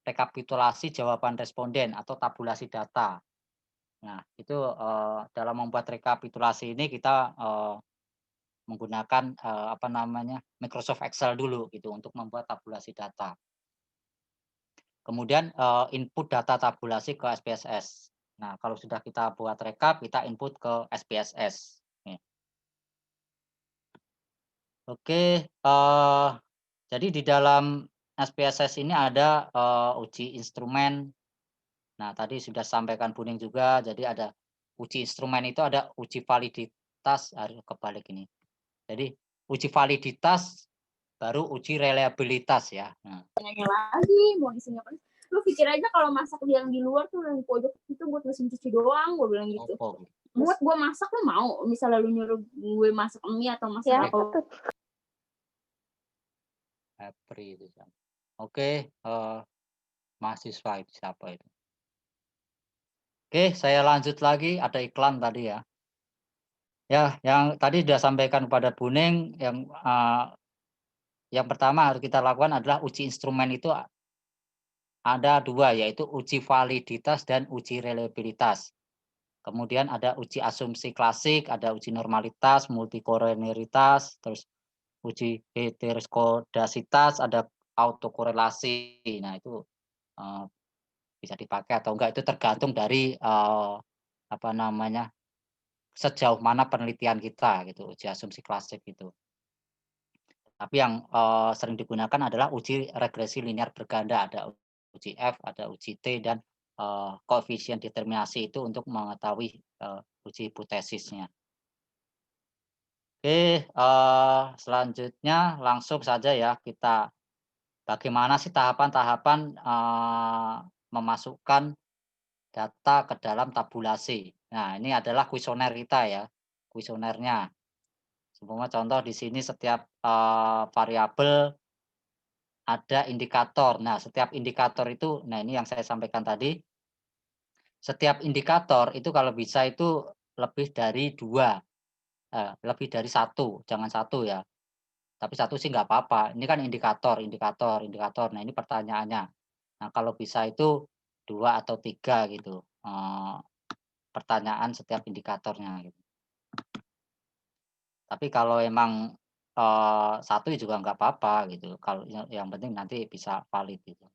rekapitulasi jawaban responden atau tabulasi data. Nah, itu dalam membuat rekapitulasi ini kita menggunakan Microsoft Excel dulu gitu untuk membuat tabulasi data. Kemudian input data tabulasi ke SPSS. Nah, kalau sudah kita buat rekap, kita input ke SPSS. Oke, jadi di dalam SPSS ini ada uji instrumen. Nah, tadi sudah sampaikan Buning juga, jadi ada uji instrumen itu ada uji validitas, harus kebalik ini. Jadi uji validitas baru uji reliabilitas ya. Nah. Nanya lagi mau isinya apa? Lu pikir aja kalau masak yang di luar tuh yang di pojok itu buat mesin cuci doang, gue bilang gitu. buat gue masak lo mau? Misalnya lu nyuruh gue masak mie atau masak Ya, apa? betul. April itu. Oke, mahasiswa itu siapa itu? Oke, saya lanjut lagi. Ada iklan tadi ya. Ya, yang tadi sudah sampaikan kepada Buning, yang pertama harus kita lakukan adalah uji instrumen itu ada 2, yaitu uji validitas dan uji reliabilitas. Kemudian ada uji asumsi klasik, ada uji normalitas, multikolenialitas, terus uji heteroskodasitas, ada autokorelasi. Nah, itu bisa dipakai atau enggak itu tergantung dari apa namanya, sejauh mana penelitian kita gitu, uji asumsi klasik itu. Tapi yang sering digunakan adalah uji regresi linear berganda, ada uji F, ada uji T, dan koefisien determinasi itu untuk mengetahui uji hipotesisnya. Oke, selanjutnya langsung saja ya kita bagaimana sih tahapan-tahapan memasukkan data ke dalam tabulasi. Nah, ini adalah kuesioner kita ya, kuesionernya. Seumpama contoh di sini setiap variabel ada indikator. Nah, setiap indikator itu, nah ini yang saya sampaikan tadi, setiap indikator itu kalau bisa itu lebih dari 2, lebih dari 1, jangan 1 ya. Tapi 1 sih nggak apa-apa. Ini kan indikator, indikator, indikator. Nah, ini pertanyaannya. Nah, kalau bisa itu 2 atau 3 gitu, pertanyaan setiap indikatornya gitu. Tapi kalau emang 1 juga nggak apa-apa gitu, kalau yang penting nanti bisa valid gitu.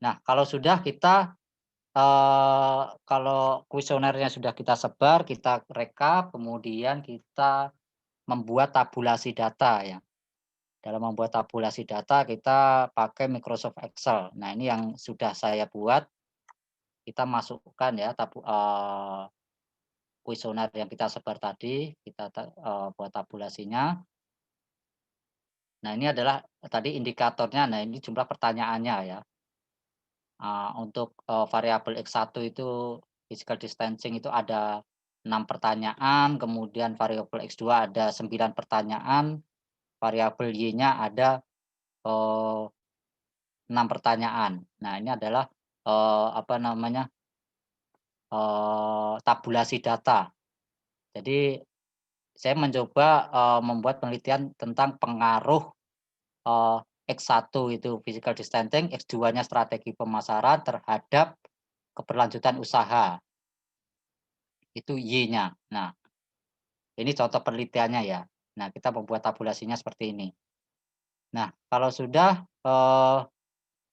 Nah, kalau sudah kita kalau kuesionernya sudah kita sebar, kita rekap, kemudian kita membuat tabulasi data ya. Dalam membuat tabulasi data kita pakai Microsoft Excel. Nah, ini yang sudah saya buat, kita masukkan ya kuesioner yang kita sebar tadi, kita buat tabulasinya. Nah, ini adalah tadi indikatornya, nah ini jumlah pertanyaannya ya. Untuk variabel X1 itu physical distancing itu ada 6 pertanyaan, kemudian variabel X2 ada 9 pertanyaan, variabel Y-nya ada 6 pertanyaan. Nah, ini adalah apa namanya, tabulasi data. Jadi saya mencoba membuat penelitian tentang pengaruh X1 itu physical distancing, X2-nya strategi pemasaran terhadap keberlanjutan usaha. Itu Y-nya. Nah, ini contoh penelitiannya ya. Nah, kita membuat tabulasinya seperti ini. Nah, kalau sudah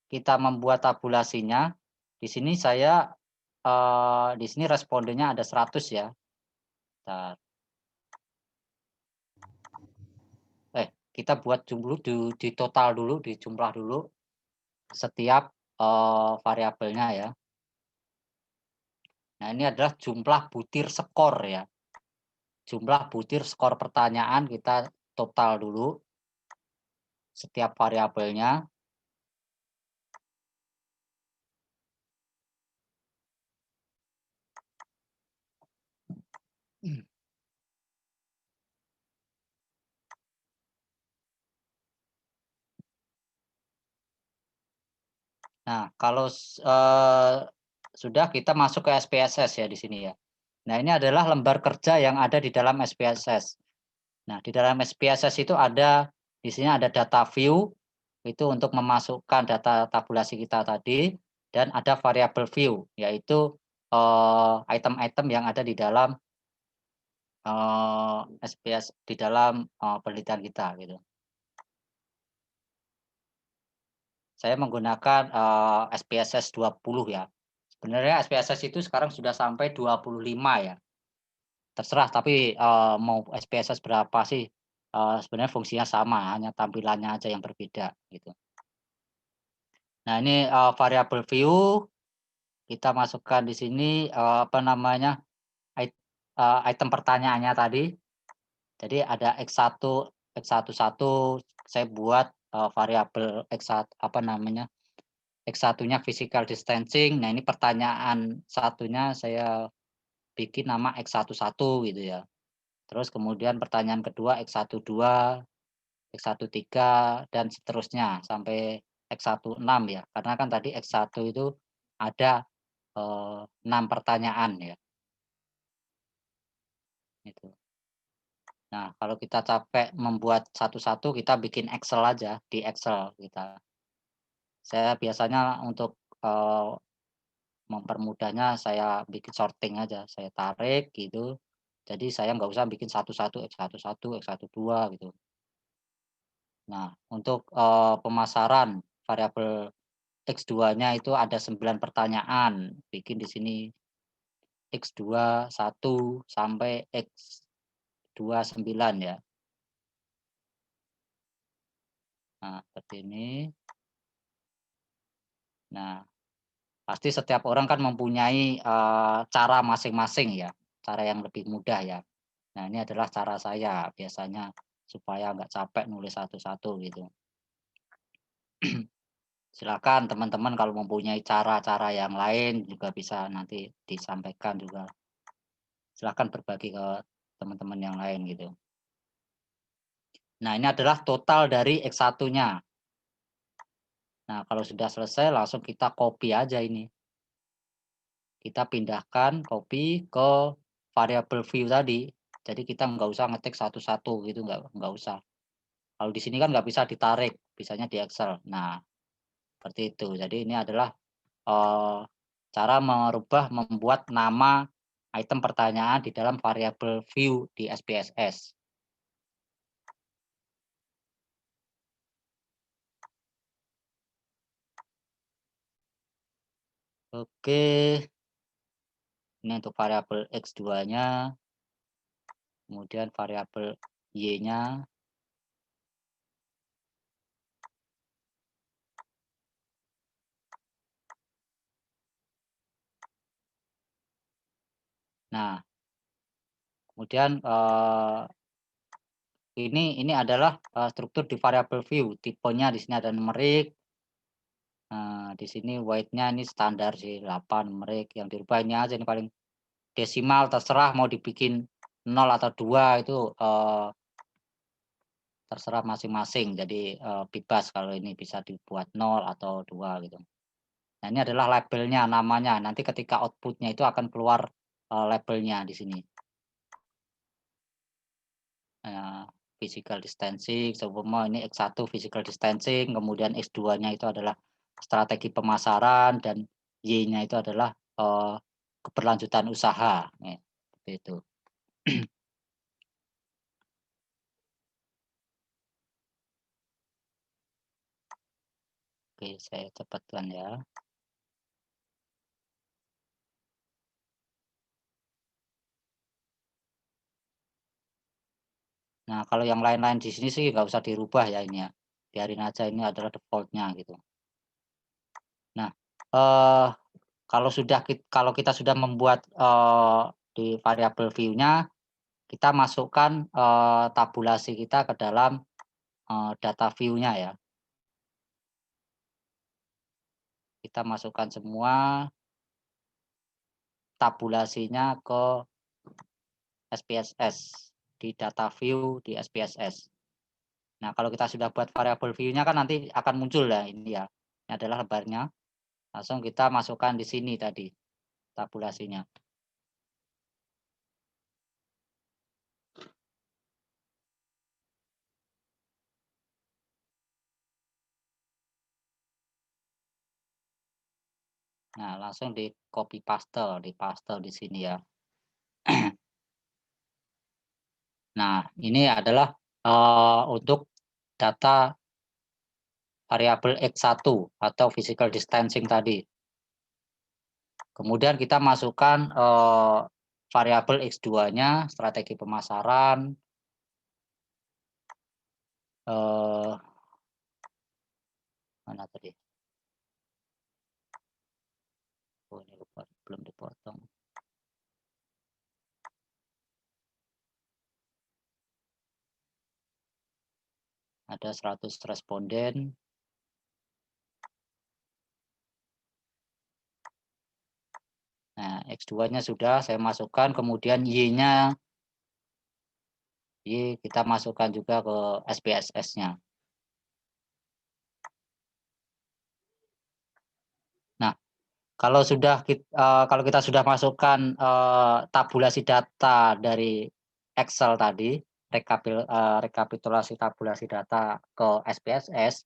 kita membuat tabulasinya, di sini saya di sini respondennya ada 100 ya. Bentar. Kita buat dulu di total dulu, di jumlah dulu setiap variabelnya ya. Nah, ini adalah jumlah butir skor ya. Jumlah butir skor pertanyaan kita total dulu setiap variabelnya. Nah, kalau sudah kita masuk ke SPSS ya di sini ya. Nah, ini adalah lembar kerja yang ada di dalam SPSS. Nah, di dalam SPSS itu ada di sini ada data view itu untuk memasukkan data tabulasi kita tadi, dan ada variable view yaitu item-item yang ada di dalam SPS di dalam penelitian kita gitu. Saya menggunakan SPSS 20 ya. Sebenarnya SPSS itu sekarang sudah sampai 25 ya. Terserah, tapi mau SPSS berapa sih, sebenarnya fungsinya sama, hanya tampilannya aja yang berbeda gitu. Nah, ini variable view kita masukkan di sini apa namanya, item pertanyaannya tadi. Jadi ada X1, X11 saya buat variabel X1 apa namanya, X1-nya physical distancing. Nah, ini pertanyaan satunya saya bikin nama X11 gitu ya. Terus kemudian pertanyaan kedua X12, X13 dan seterusnya sampai X16 ya. Karena kan tadi X1 itu ada 6 pertanyaan ya, gitu. Nah, kalau kita capek membuat satu-satu, kita bikin Excel aja, di Excel kita. Saya biasanya untuk, mempermudahnya saya bikin sorting aja, saya tarik gitu. Jadi saya nggak usah bikin satu-satu, X11, X12 gitu. Nah, untuk, pemasaran variabel X2-nya itu ada 9 pertanyaan, bikin di sini X21 sampai X29 ya. Nah, seperti ini. Nah, pasti setiap orang kan mempunyai, cara masing-masing ya, cara yang lebih mudah ya. Nah, ini adalah cara saya biasanya supaya nggak capek nulis satu-satu gitu. Silakan teman-teman kalau mempunyai cara-cara yang lain juga bisa nanti disampaikan juga. Silakan berbagi ke teman-teman yang lain gitu. Nah, ini adalah total dari X1-nya. Nah, kalau sudah selesai langsung kita copy aja ini. Kita pindahkan copy ke variable view tadi. Jadi kita nggak usah ngetik satu-satu gitu, nggak usah. Kalau di sini kan nggak bisa ditarik, bisanya di Excel. Nah, seperti itu. Jadi ini adalah cara membuat nama item pertanyaan di dalam variabel view di SPSS. Oke, ini untuk variabel X2-nya, kemudian variabel Y-nya. Nah, kemudian ini adalah struktur di variabel view, tipenya di sini ada numerik. Di sini weight-nya ini standar sih 8 numerik, yang dirubah ini aja ini paling desimal terserah mau dibikin 0 atau 2 itu terserah masing-masing. Jadi bebas kalau ini bisa dibuat 0 atau 2 gitu. Nah, ini adalah labelnya, namanya. Nanti ketika output-nya itu akan keluar labelnya di sini. Physical distancing, seumpama ini X1 physical distancing, kemudian X2-nya itu adalah strategi pemasaran dan Y-nya itu adalah keberlanjutan usaha, seperti itu. Oke, saya cepatkan ya. Nah, kalau yang lain-lain di sini sih nggak usah dirubah ya ini ya. Biarin aja ini adalah default-nya gitu. Nah, kalau kita sudah membuat di variabel view-nya, kita masukkan tabulasi kita ke dalam data view-nya ya. Kita masukkan semua tabulasinya ke SPSS, di data view di SPSS. Nah, kalau kita sudah buat variabel view-nya kan nanti akan muncul ya ini ya. Ini adalah lembarnya. Langsung kita masukkan di sini tadi tabulasinya. Nah, langsung di copy paste, di sini ya. Nah, ini adalah untuk data variabel X1 atau physical distancing tadi. Kemudian kita masukkan variabel X2-nya, strategi pemasaran, mana tadi? Oh, ini lupa, belum dipotong. Ada 100 responden. Nah, X2-nya sudah saya masukkan, kemudian Y-nya kita masukkan juga ke SPSS-nya. Nah, kalau kita sudah masukkan tabulasi data dari Excel tadi, rekapitulasi tabulasi data ke SPSS,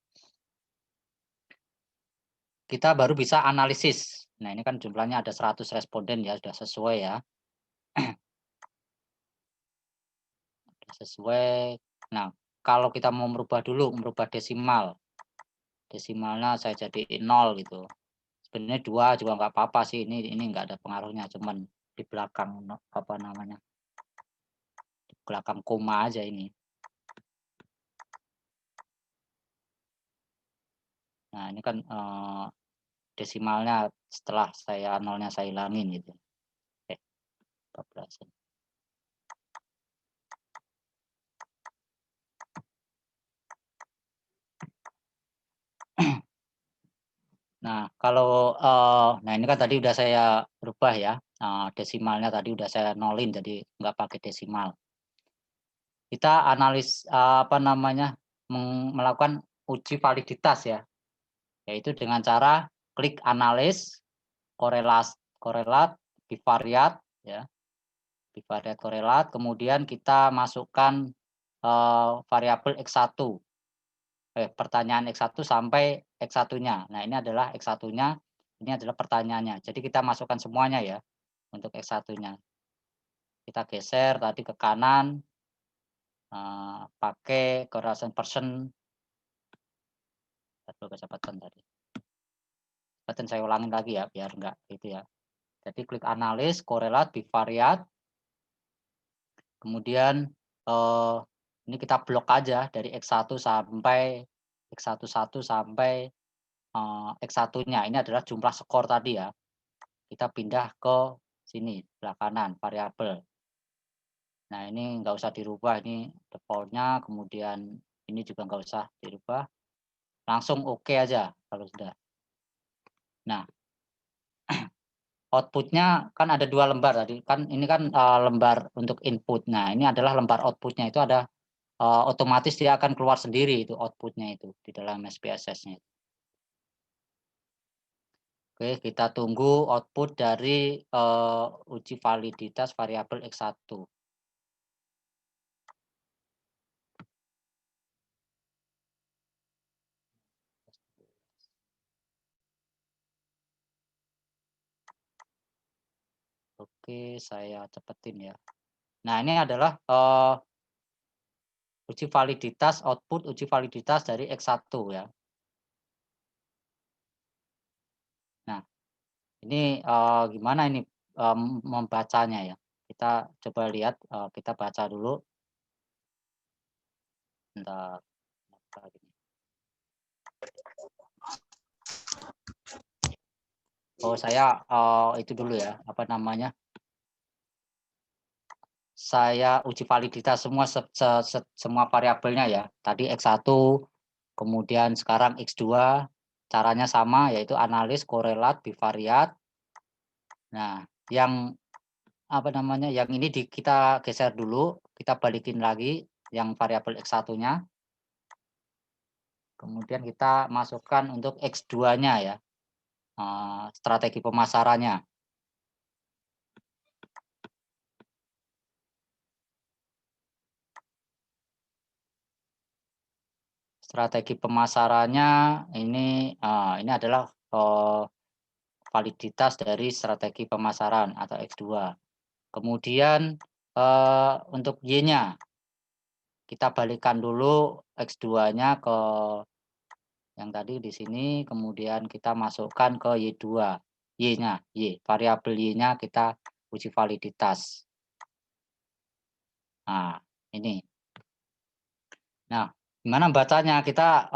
kita baru bisa analisis. Nah, ini kan jumlahnya ada 100 responden ya, sudah sesuai ya. Sesuai. Nah, kalau kita mau merubah desimal. Desimalnya saya jadi 0 gitu. Sebenarnya 2 juga nggak apa-apa sih, ini nggak ada pengaruhnya, cuman di belakang di belakang koma aja ini. Nah, ini kan desimalnya setelah nolnya saya hilangin gitu. 14. Nah, kalau nah ini kan tadi udah saya rubah ya, desimalnya tadi udah saya nolin, jadi nggak pakai desimal. Kita melakukan uji validitas ya, yaitu dengan cara klik analis, korelat, bivariat ya, bivariat korelat, kemudian kita masukkan variabel X1. Pertanyaan X1 sampai X1-nya. Nah, ini adalah X1-nya, ini adalah pertanyaannya. Jadi kita masukkan semuanya ya untuk X1-nya. Kita geser tadi ke kanan, pakai correlation person. Kecepatan tadi. Kecepatan saya ulangin lagi ya, biar enggak gitu ya. Jadi klik analis, korelat, bivariat. Kemudian ini kita blok aja dari X1 sampai X11 sampai X1-nya. Ini adalah jumlah skor tadi ya. Kita pindah ke sini, sebelah kanan, variabel. Nah, ini nggak usah dirubah, ini default-nya, kemudian ini juga nggak usah dirubah. Langsung oke aja kalau sudah. Nah, output-nya kan ada 2 lembar tadi. Kan ini kan lembar untuk input. Nah, ini adalah lembar output-nya, itu ada otomatis dia akan keluar sendiri itu output-nya itu di dalam SPSS-nya. Oke, kita tunggu output dari uji validitas variabel X1. Oke, saya cepetin ya. Nah, ini adalah uji validitas, output uji validitas dari X1 ya. Nah, ini gimana ini membacanya ya? Kita coba lihat, kita baca dulu. Bentar. Oh, saya itu dulu ya, apa namanya? Saya uji validitas semua variabelnya ya. Tadi X1, kemudian sekarang X2, caranya sama yaitu analis, korelat, bivariat. Nah, yang apa namanya? Yang ini kita geser dulu, kita balikin lagi yang variabel X1-nya. Kemudian kita masukkan untuk X2-nya ya. Strategi pemasarannya. Strategi pemasarannya ini adalah validitas dari strategi pemasaran atau X2. Kemudian untuk Y-nya kita balikan dulu X2-nya ke yang tadi di sini, kemudian kita masukkan ke Y2. Y-nya, variabel Y-nya kita uji validitas. Nah, ini. Nah, gimana bacanya? Kita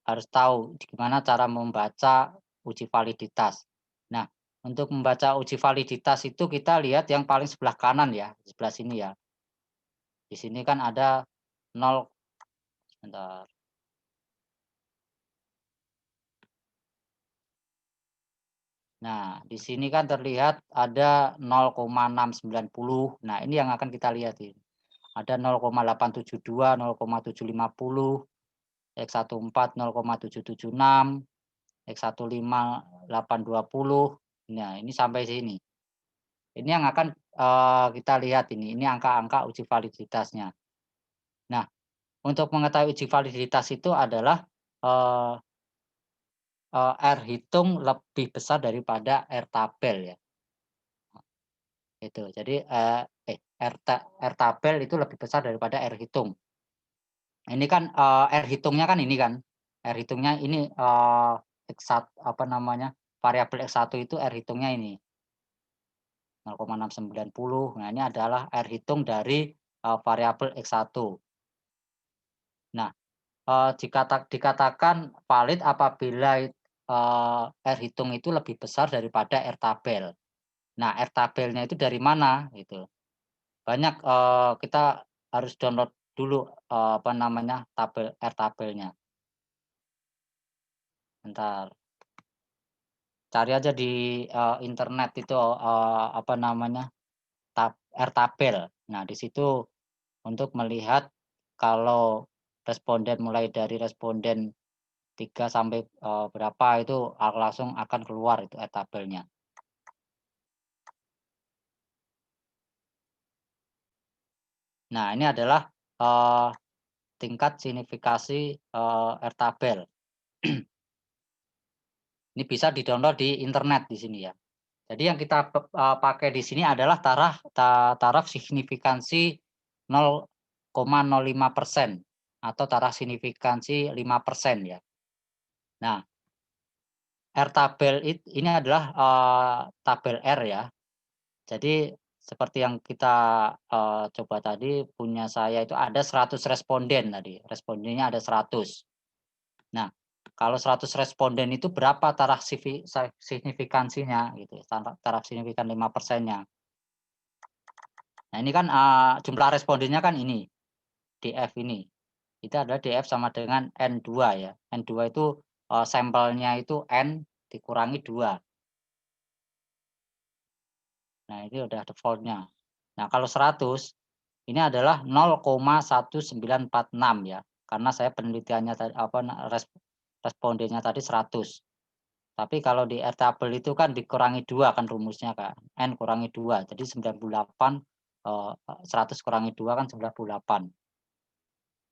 harus tahu gimana cara membaca uji validitas. Nah, untuk membaca uji validitas itu kita lihat yang paling sebelah kanan ya, sebelah sini ya. Di sini kan ada 0, sebentar. Nah, di sini kan terlihat ada 0,690. Nah, ini yang akan kita lihat ini. Ada 0,872, 0,750, X14 0,776, X15820. Nah, ini sampai sini. Ini yang akan kita lihat ini. Ini angka-angka uji validitasnya. Nah, untuk mengetahui uji validitas itu adalah R hitung lebih besar daripada R tabel ya. Itu. Jadi R tabel itu lebih besar daripada R hitung. Ini kan R hitungnya kan ini kan. R hitungnya ini X1 apa namanya? Variabel X1 itu R hitungnya ini 0,690. Nah, ini adalah R hitung dari variabel X1. Nah, dikatakan valid apabila R hitung itu lebih besar daripada R tabel. Nah, R tabelnya itu dari mana gitu. Banyak kita harus download dulu apa namanya tabel R tabelnya. Bentar. Cari aja di internet itu apa namanya R tabel. Nah, di situ untuk melihat kalau responden mulai dari responden 3 sampai berapa itu langsung akan keluar itu R tabelnya. Nah, ini adalah tingkat signifikasi R tabel. Ini bisa di-download di internet di sini ya. Jadi yang kita pakai di sini adalah taraf signifikansi 0,05% atau taraf signifikansi 5% ya. Nah, R tabel ini adalah tabel R ya. Jadi seperti yang kita coba tadi punya saya itu ada 100 responden tadi. Respondennya ada 100. Nah, kalau 100 responden itu berapa taraf signifikansinya gitu, taraf signifikan 5%-nya. Nah, ini kan jumlah respondennya kan ini, DF ini. Itu adalah DF sama dengan N2 ya. N2 itu sampelnya itu N dikurangi 2. Nah, ini udah default-nya. Nah, kalau 100 ini adalah 0,1946 ya. Karena saya penelitiannya tadi respondennya tadi 100. Tapi kalau di R tabel itu kan dikurangi 2 kan rumusnya kan. N kurangi 2 jadi 98 100 kurangi 2 kan 98.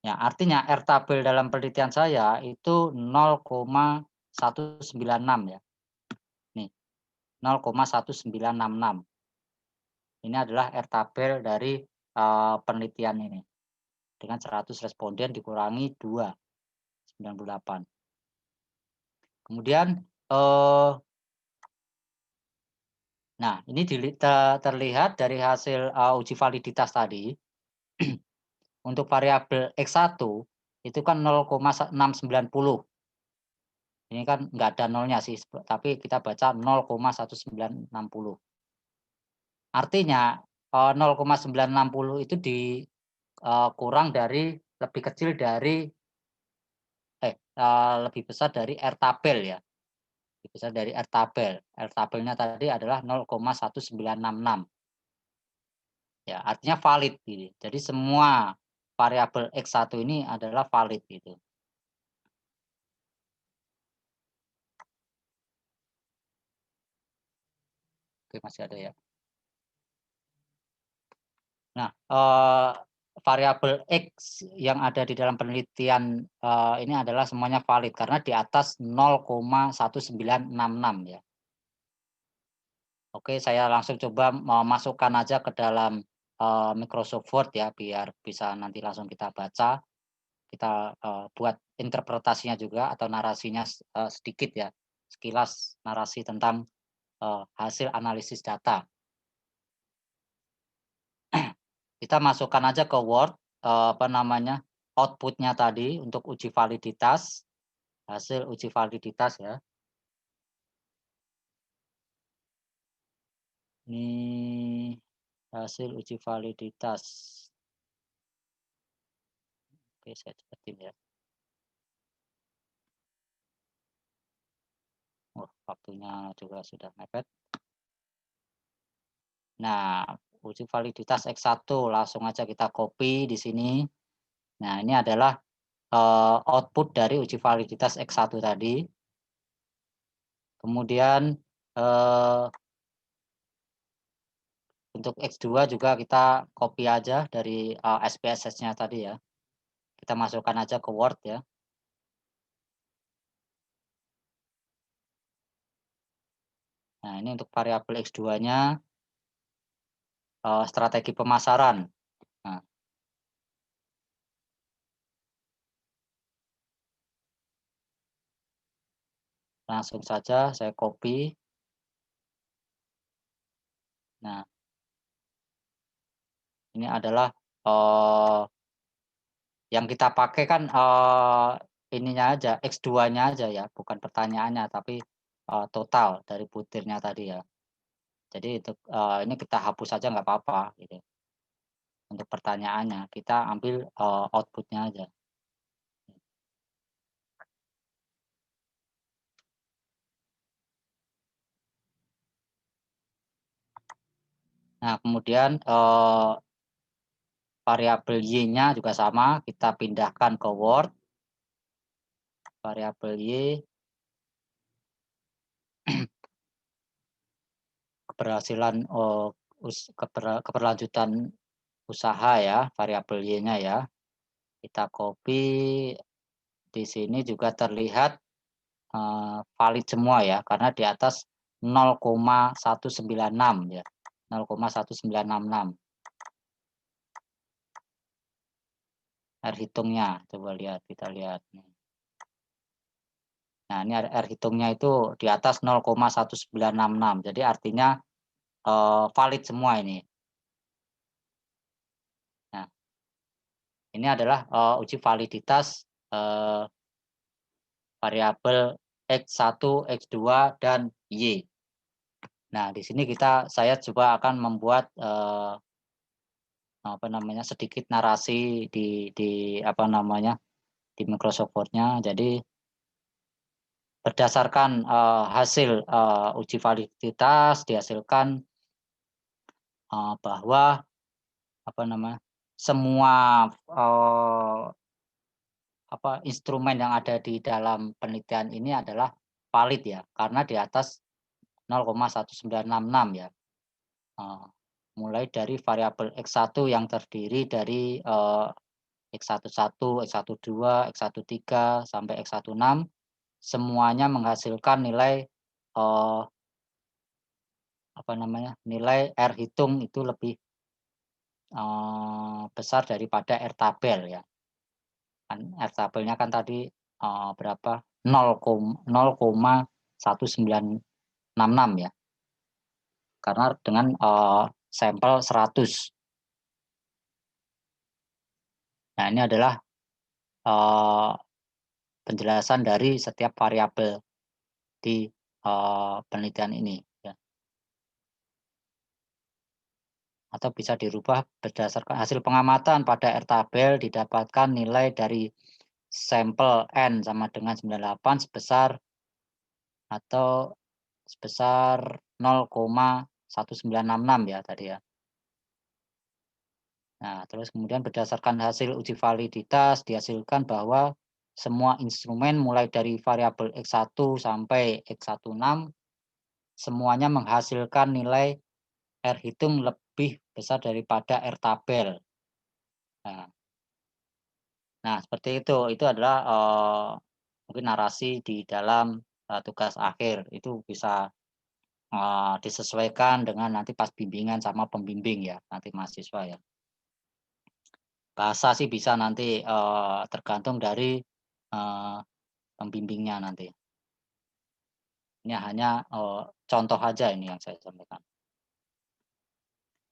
Ya, artinya R tabel dalam penelitian saya itu 0,196 ya. Nih, 0,1966. Ini adalah R tabel dari penelitian ini. Dengan 100 responden dikurangi 2, 98. Kemudian nah, ini terlihat dari hasil uji validitas tadi. Untuk variabel X1 itu kan 0,690. Ini kan nggak ada nolnya sih, tapi kita baca 0,1960. Artinya 0,960 itu kurang dari lebih kecil dari lebih besar dari R tabel ya. Lebih besar dari R tabel. R tabelnya tadi adalah 0,1966. Ya, artinya valid gitu. Jadi semua variabel X1 ini adalah valid gitu. Oke, masih ada ya. Nah, variabel X yang ada di dalam penelitian ini adalah semuanya valid karena di atas 0,1966 ya. Oke, saya langsung coba memasukkan aja ke dalam Microsoft Word ya, biar bisa nanti langsung kita baca. Kita buat interpretasinya juga atau narasinya sedikit ya, sekilas narasi tentang hasil analisis data. Kita masukkan aja ke Word apa namanya outputnya tadi untuk uji validitas, hasil uji validitas ya. Ini hasil uji validitas. Oke, saya cepetin ya. Oh, waktunya juga sudah mepet. Nah, uji validitas X1 langsung aja kita copy di sini. Nah, ini adalah output dari uji validitas X1 tadi. Kemudian untuk X2 juga kita copy aja dari SPSS-nya tadi ya. Kita masukkan aja ke Word ya. Nah, ini untuk variabel X2-nya strategi pemasaran. Nah, langsung saja saya copy. Nah, ini adalah yang kita pakai kan ininya aja, X2-nya aja ya, bukan pertanyaannya, tapi total dari butirnya tadi ya. Jadi untuk ini kita hapus aja nggak apa-apa gitu. Untuk pertanyaannya, kita ambil output-nya aja. Nah, kemudian variabel Y-nya juga sama, kita pindahkan ke Word. Variabel Y keberhasilan keberlanjutan usaha ya, variabel Y-nya ya. Kita copy, di sini juga terlihat valid semua ya, karena di atas 0,196 ya, 0,1966. R hitungnya, coba lihat, kita lihat. Nah, ini R hitungnya itu di atas 0,1966, jadi artinya valid semua ini. Nah, ini adalah uji validitas variabel X1, X2, dan Y. Nah, di sini saya coba akan membuat sedikit narasi di Microsoft Word-nya. Jadi berdasarkan hasil uji validitas dihasilkan bahwa semua instrumen yang ada di dalam penelitian ini adalah valid ya, karena di atas 0,1966 ya. Mulai dari variabel X1 yang terdiri dari X11, X12, X13 sampai X16 semuanya menghasilkan nilai nilai R hitung itu lebih besar daripada R tabel ya. Kan R tabelnya kan tadi berapa? 0,1966 ya. Karena dengan sampel 100. Nah, ini adalah penjelasan dari setiap variabel di penelitian ini ya. Atau bisa dirubah berdasarkan hasil pengamatan pada R tabel didapatkan nilai dari sampel N sama dengan 98 sebesar 0,1966 ya tadi ya. Nah, terus kemudian berdasarkan hasil uji validitas dihasilkan bahwa semua instrumen mulai dari variabel X1 sampai X16 semuanya menghasilkan nilai R hitung lebih besar daripada R tabel. Nah, seperti itu. Itu adalah mungkin narasi di dalam tugas akhir. Itu bisa disesuaikan dengan nanti pas bimbingan sama pembimbing ya, nanti mahasiswa ya. Bahasa sih bisa nanti tergantung dari pembimbingnya nanti. Ini hanya contoh aja ini yang saya sampaikan.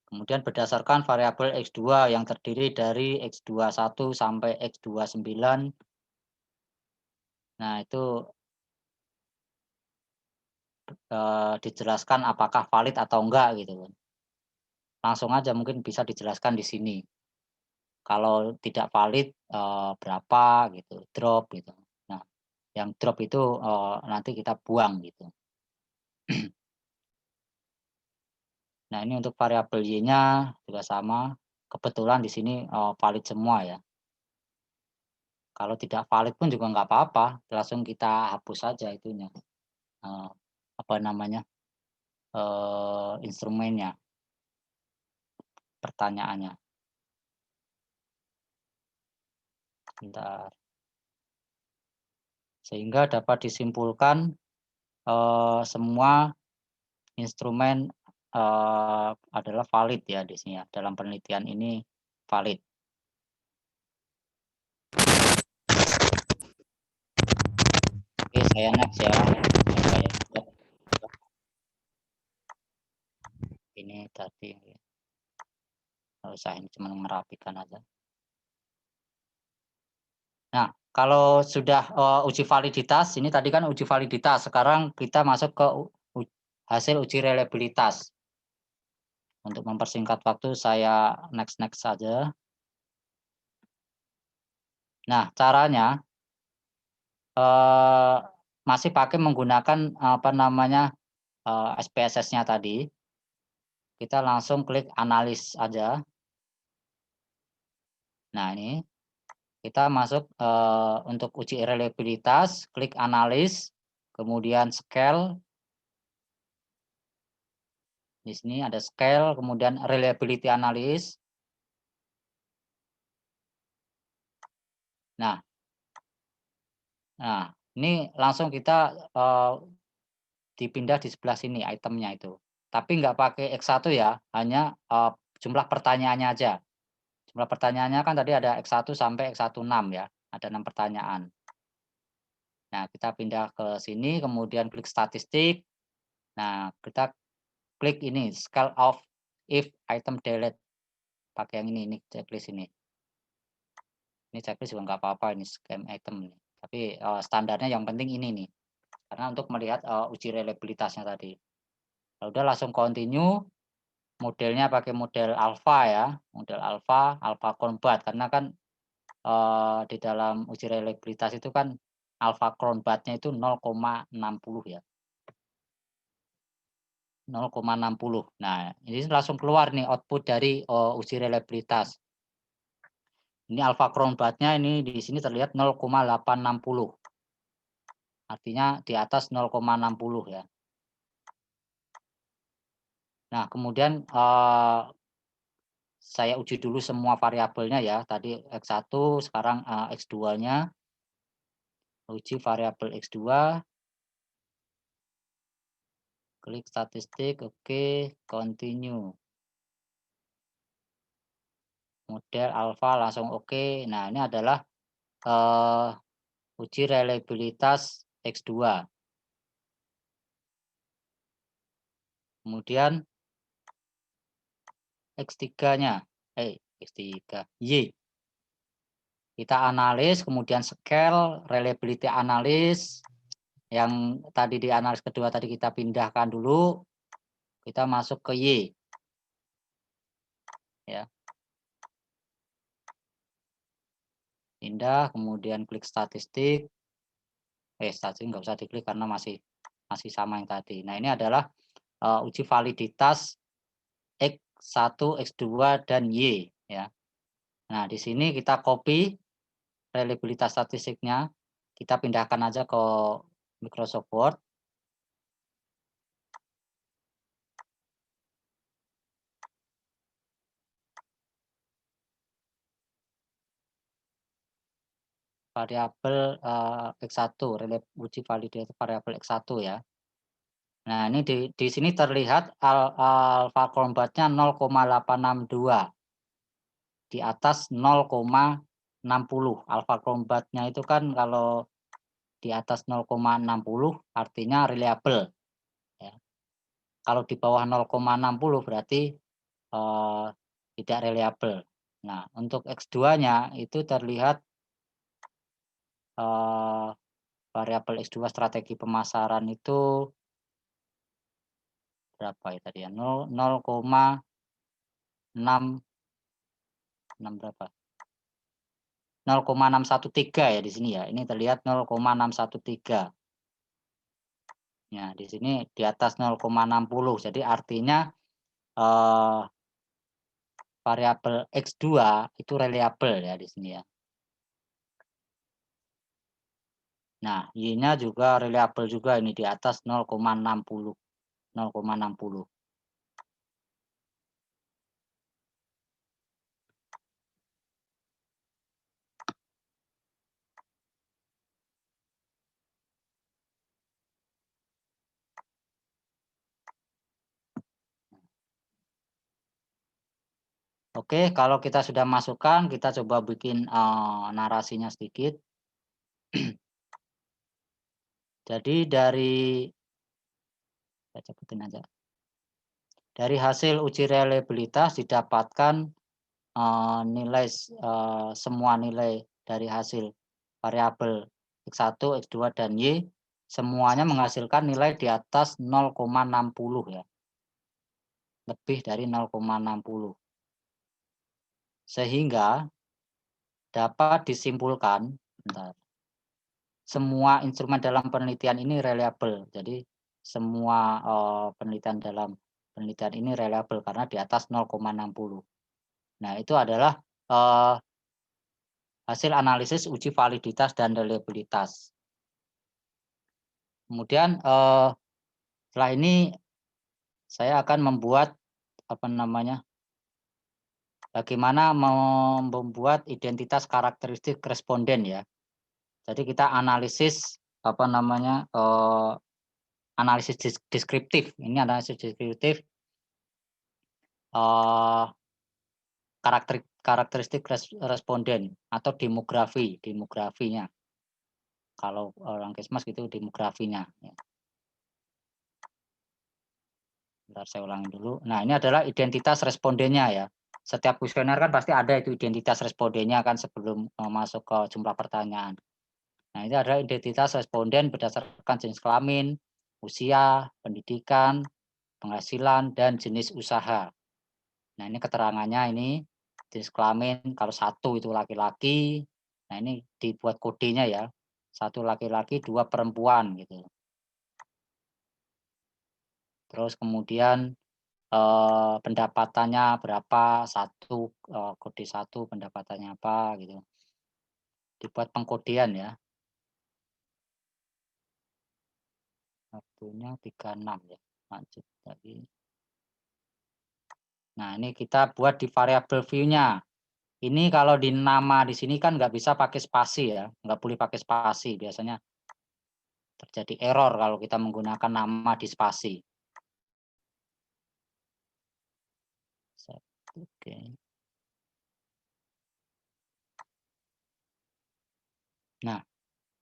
Kemudian berdasarkan variabel X2 yang terdiri dari X21 sampai X29. Nah, itu dijelaskan apakah valid atau enggak gitu kan. Langsung aja mungkin bisa dijelaskan di sini. Kalau tidak valid berapa gitu, drop gitu. Nah, yang drop itu nanti kita buang gitu. Nah, ini untuk variabel Y-nya juga sama. Kebetulan di sini valid semua ya. Kalau tidak valid pun juga nggak apa-apa, langsung kita hapus saja itunya. Apa namanya? Instrumennya, pertanyaannya. Bentar. Sehingga dapat disimpulkan semua instrumen adalah valid ya di sini ya. Dalam penelitian ini valid. Oke, saya next ya. Ini tadi nggak usah, ini cuma merapikan aja. Nah, kalau sudah uji validitas, ini tadi kan uji validitas. Sekarang kita masuk ke hasil uji reliabilitas. Untuk mempersingkat waktu, saya next saja. Nah, caranya masih pakai menggunakan apa namanya SPSS-nya tadi. Kita langsung klik analis aja. Nah, ini kita masuk untuk uji reliabilitas, klik analis, kemudian scale. Di sini ada scale, kemudian reliability analysis. Nah, ini langsung kita dipindah di sebelah sini itemnya itu. Tapi nggak pakai X1 ya, hanya jumlah pertanyaannya aja. Jumlah pertanyaannya kan tadi ada X1 sampai X16 ya, ada 6 pertanyaan. Nah, kita pindah ke sini, kemudian klik statistik. Nah, kita klik ini, scale of if item delete. Pakai yang ini checklist ini. Ini checklist juga nggak apa-apa, ini scan item nih. Tapi standarnya yang penting ini nih, karena untuk melihat uji reliabilitasnya tadi. Udah langsung continue, modelnya pakai model alpha ya, model alpha combat, karena kan di dalam uji reliabilitas itu kan alpha combatnya itu 0,60 ya. 0,60. Nah, ini langsung keluar nih output dari uji reliabilitas. Ini alpha combatnya ini di sini terlihat 0,860. Artinya di atas 0,60 ya. Nah, kemudian saya uji dulu semua variabelnya ya. Tadi X1, sekarang X2-nya. Uji variabel X2. Klik statistik, oke, continue. Model alpha langsung oke. Nah, ini adalah uji reliabilitas X2. Kemudian X3-nya, X3, Y. Kita analis, kemudian scale, reliability analysis. Yang tadi di analis kedua tadi kita pindahkan dulu. Kita masuk ke Y. Ya. Pindah, kemudian klik statistik. Statistik nggak usah diklik karena masih sama yang tadi. Nah, ini adalah uji validitas X1, X2, dan Y. Ya. Nah, di sini kita copy reliabilitas statistiknya. Kita pindahkan aja ke Microsoft Word. Variabel X1, uji validasi variabel X1 ya. Nah, ini di sini terlihat alpha combatnya 0,862. Di atas 0,60. Alpha combatnya itu kan kalau di atas 0,60 artinya reliable. Ya. Kalau di bawah 0,60 berarti tidak reliable. Nah, untuk X2-nya itu terlihat variabel X2 strategi pemasaran itu berapa ya tadi ya? 0,6 berapa? 0,613 ya di sini ya. Ini terlihat 0,613. Ya, di sini di atas 0,60. Jadi artinya variabel X2 itu reliabel ya di sini ya. Nah, Y-nya juga reliabel juga ini di atas 0,60. 0,60. Oke, kalau kita sudah masukkan, kita coba bikin narasinya sedikit. Jadi saya cepetin aja. Dari hasil uji reliabilitas didapatkan nilai semua nilai dari hasil variabel X1, X2, dan Y semuanya menghasilkan nilai di atas 0,60 ya. Lebih dari 0,60. Sehingga dapat disimpulkan, semua instrumen dalam penelitian ini reliable. Jadi semua penelitian dalam penelitian ini reliable karena di atas 0,60. Nah, itu adalah hasil analisis uji validitas dan reliabilitas. Kemudian setelah ini saya akan membuat bagaimana membuat identitas karakteristik responden ya. Jadi kita analisis analisis deskriptif. Ini analisis deskriptif karakteristik responden atau demografinya. Kalau orang Kesmas gitu demografinya. Ya. Bentar saya ulangi dulu. Nah, ini adalah identitas respondennya ya. Setiap kuesioner kan pasti ada itu identitas respondennya kan sebelum masuk ke jumlah pertanyaan. Nah, ini adalah identitas responden berdasarkan jenis kelamin, usia, pendidikan, penghasilan, dan jenis usaha. Nah, ini keterangannya ini jenis kelamin, kalau 1 itu laki-laki, nah ini dibuat kodenya ya, 1 laki-laki, 2 perempuan gitu. Terus kemudian pendapatannya berapa, 1 kode 1 pendapatannya apa gitu. Dibuat pengkodean ya. Waktunya 36 ya. Lanjut lagi. Nah, ini kita buat di variabel view-nya. Ini kalau di nama di sini kan nggak bisa pakai spasi ya, nggak boleh pakai spasi. Biasanya terjadi error kalau kita menggunakan nama di spasi. Oke. Nah,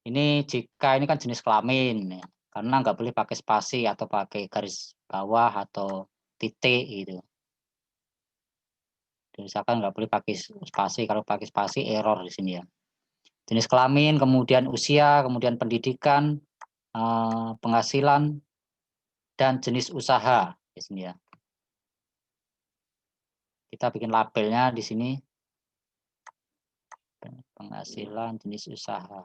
ini jika ini kan jenis kelamin ya, karena nggak boleh pakai spasi atau pakai garis bawah atau titik gitu. Misalkan nggak boleh pakai spasi, kalau pakai spasi error di sini ya. Jenis kelamin, kemudian usia, kemudian pendidikan, penghasilan, dan jenis usaha di sini ya. Kita bikin labelnya di sini. Penghasilan, jenis usaha.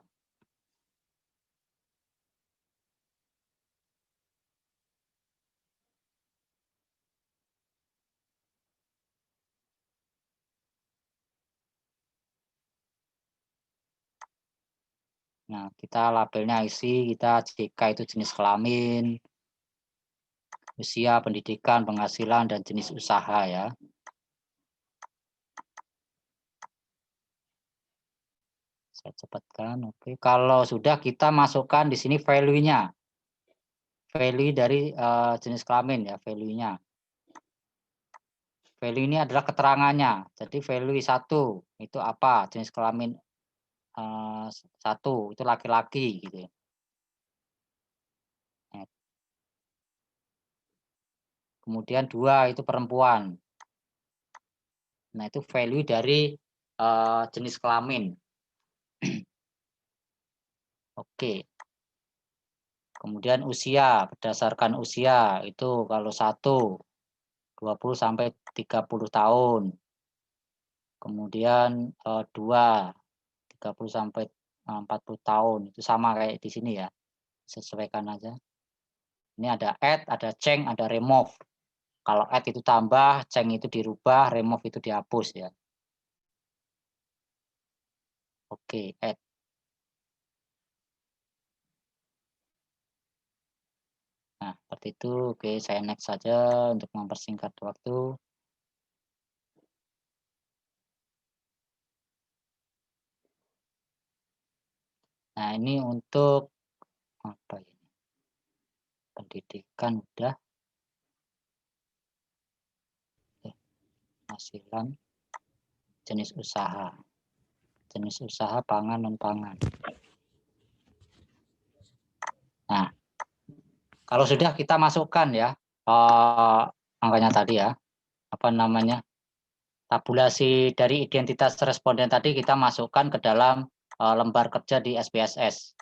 Nah, kita labelnya isi, kita JK itu jenis kelamin, usia, pendidikan, penghasilan, dan jenis usaha ya. Saya cepatkan, oke. Kalau sudah kita masukkan di sini value-nya. Value dari jenis kelamin ya, value-nya. Value ini adalah keterangannya. Jadi value 1 itu apa? Jenis kelamin 1 itu laki-laki gitu. Kemudian 2 itu perempuan. Nah, itu value dari jenis kelamin. Oke. Kemudian usia, berdasarkan usia itu kalau 1 20 sampai 30 tahun. Kemudian 2 30 sampai 40 tahun. Itu sama kayak di sini ya. Sesuaikan aja. Ini ada add, ada change, ada remove. Kalau add itu tambah, change itu dirubah, remove itu dihapus ya. Oke, add. Nah, seperti itu. Oke, saya next saja untuk mempersingkat waktu. Nah, ini untuk apa ini? Pendidikan udah. Penghasilan, jenis usaha. Jenis usaha pangan non pangan. Nah, kalau sudah kita masukkan ya angkanya tadi ya, apa namanya, tabulasi dari identitas responden tadi kita masukkan ke dalam lembar kerja di SPSS.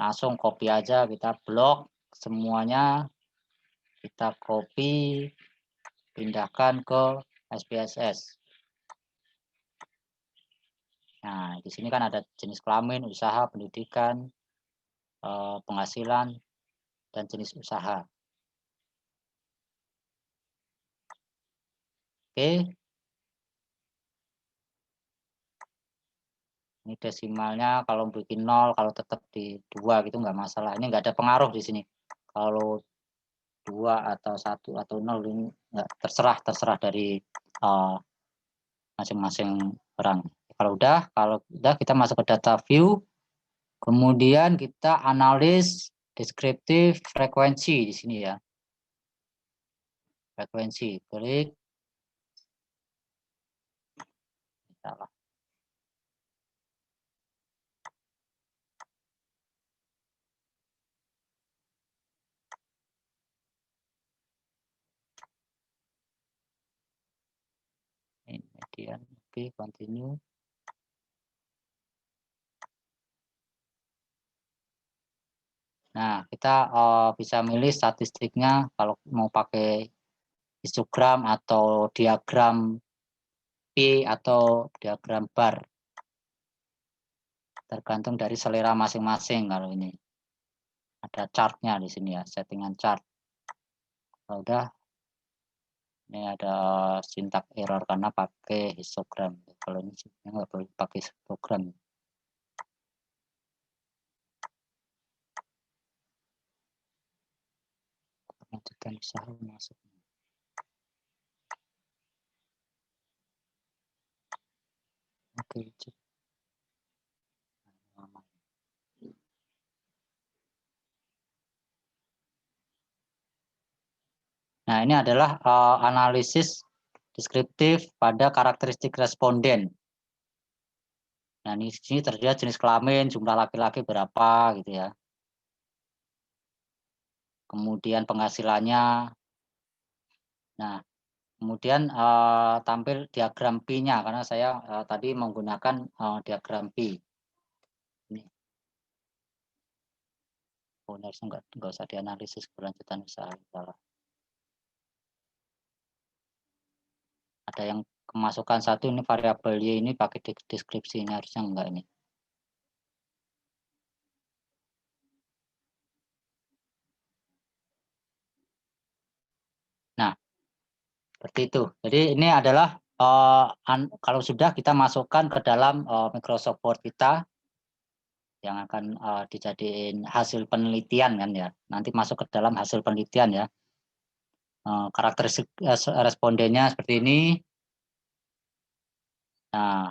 Langsung copy aja, kita blok semuanya, kita copy, pindahkan ke SPSS. Nah, di sini kan ada jenis kelamin, usaha, pendidikan, penghasilan, dan jenis usaha. Oke. Ini desimalnya kalau bikin 0, kalau tetap di 2 gitu nggak masalah. Ini nggak ada pengaruh di sini. Kalau 2 atau 1 atau 0 ini nggak, terserah dari masing-masing orang. Kalau udah kita masuk ke data view, kemudian kita analis deskriptif frekuensi di sini ya. Frekuensi, klik. Salah. Ini median, oke, continue. Nah, kita bisa milih statistiknya kalau mau pakai histogram atau diagram P atau diagram bar. Tergantung dari selera masing-masing kalau ini. Ada chartnya di sini ya, settingan chart. Kalau udah, ini ada syntax error karena pakai histogram. Kalau ini nggak boleh pakai histogram. Lanjutkan usaha masuk. Oke, cek. Nah, ini adalah analisis deskriptif pada karakteristik responden. Nah, ini sini terlihat jenis kelamin, jumlah laki-laki berapa gitu ya. Kemudian penghasilannya. Nah, kemudian tampil diagram P-nya karena saya tadi menggunakan diagram P. Ini. Oh, enggak usah dianalisis kelanjutan usaha. Ada yang kemasukan satu, ini variabel Y ini pakai deskripsi, ini harusnya enggak ini. Nah, seperti itu. Jadi ini adalah kalau sudah kita masukkan ke dalam Microsoft Word kita yang akan dijadiin hasil penelitian kan ya. Nanti masuk ke dalam hasil penelitian ya. Karakteristik respondennya seperti ini. Nah,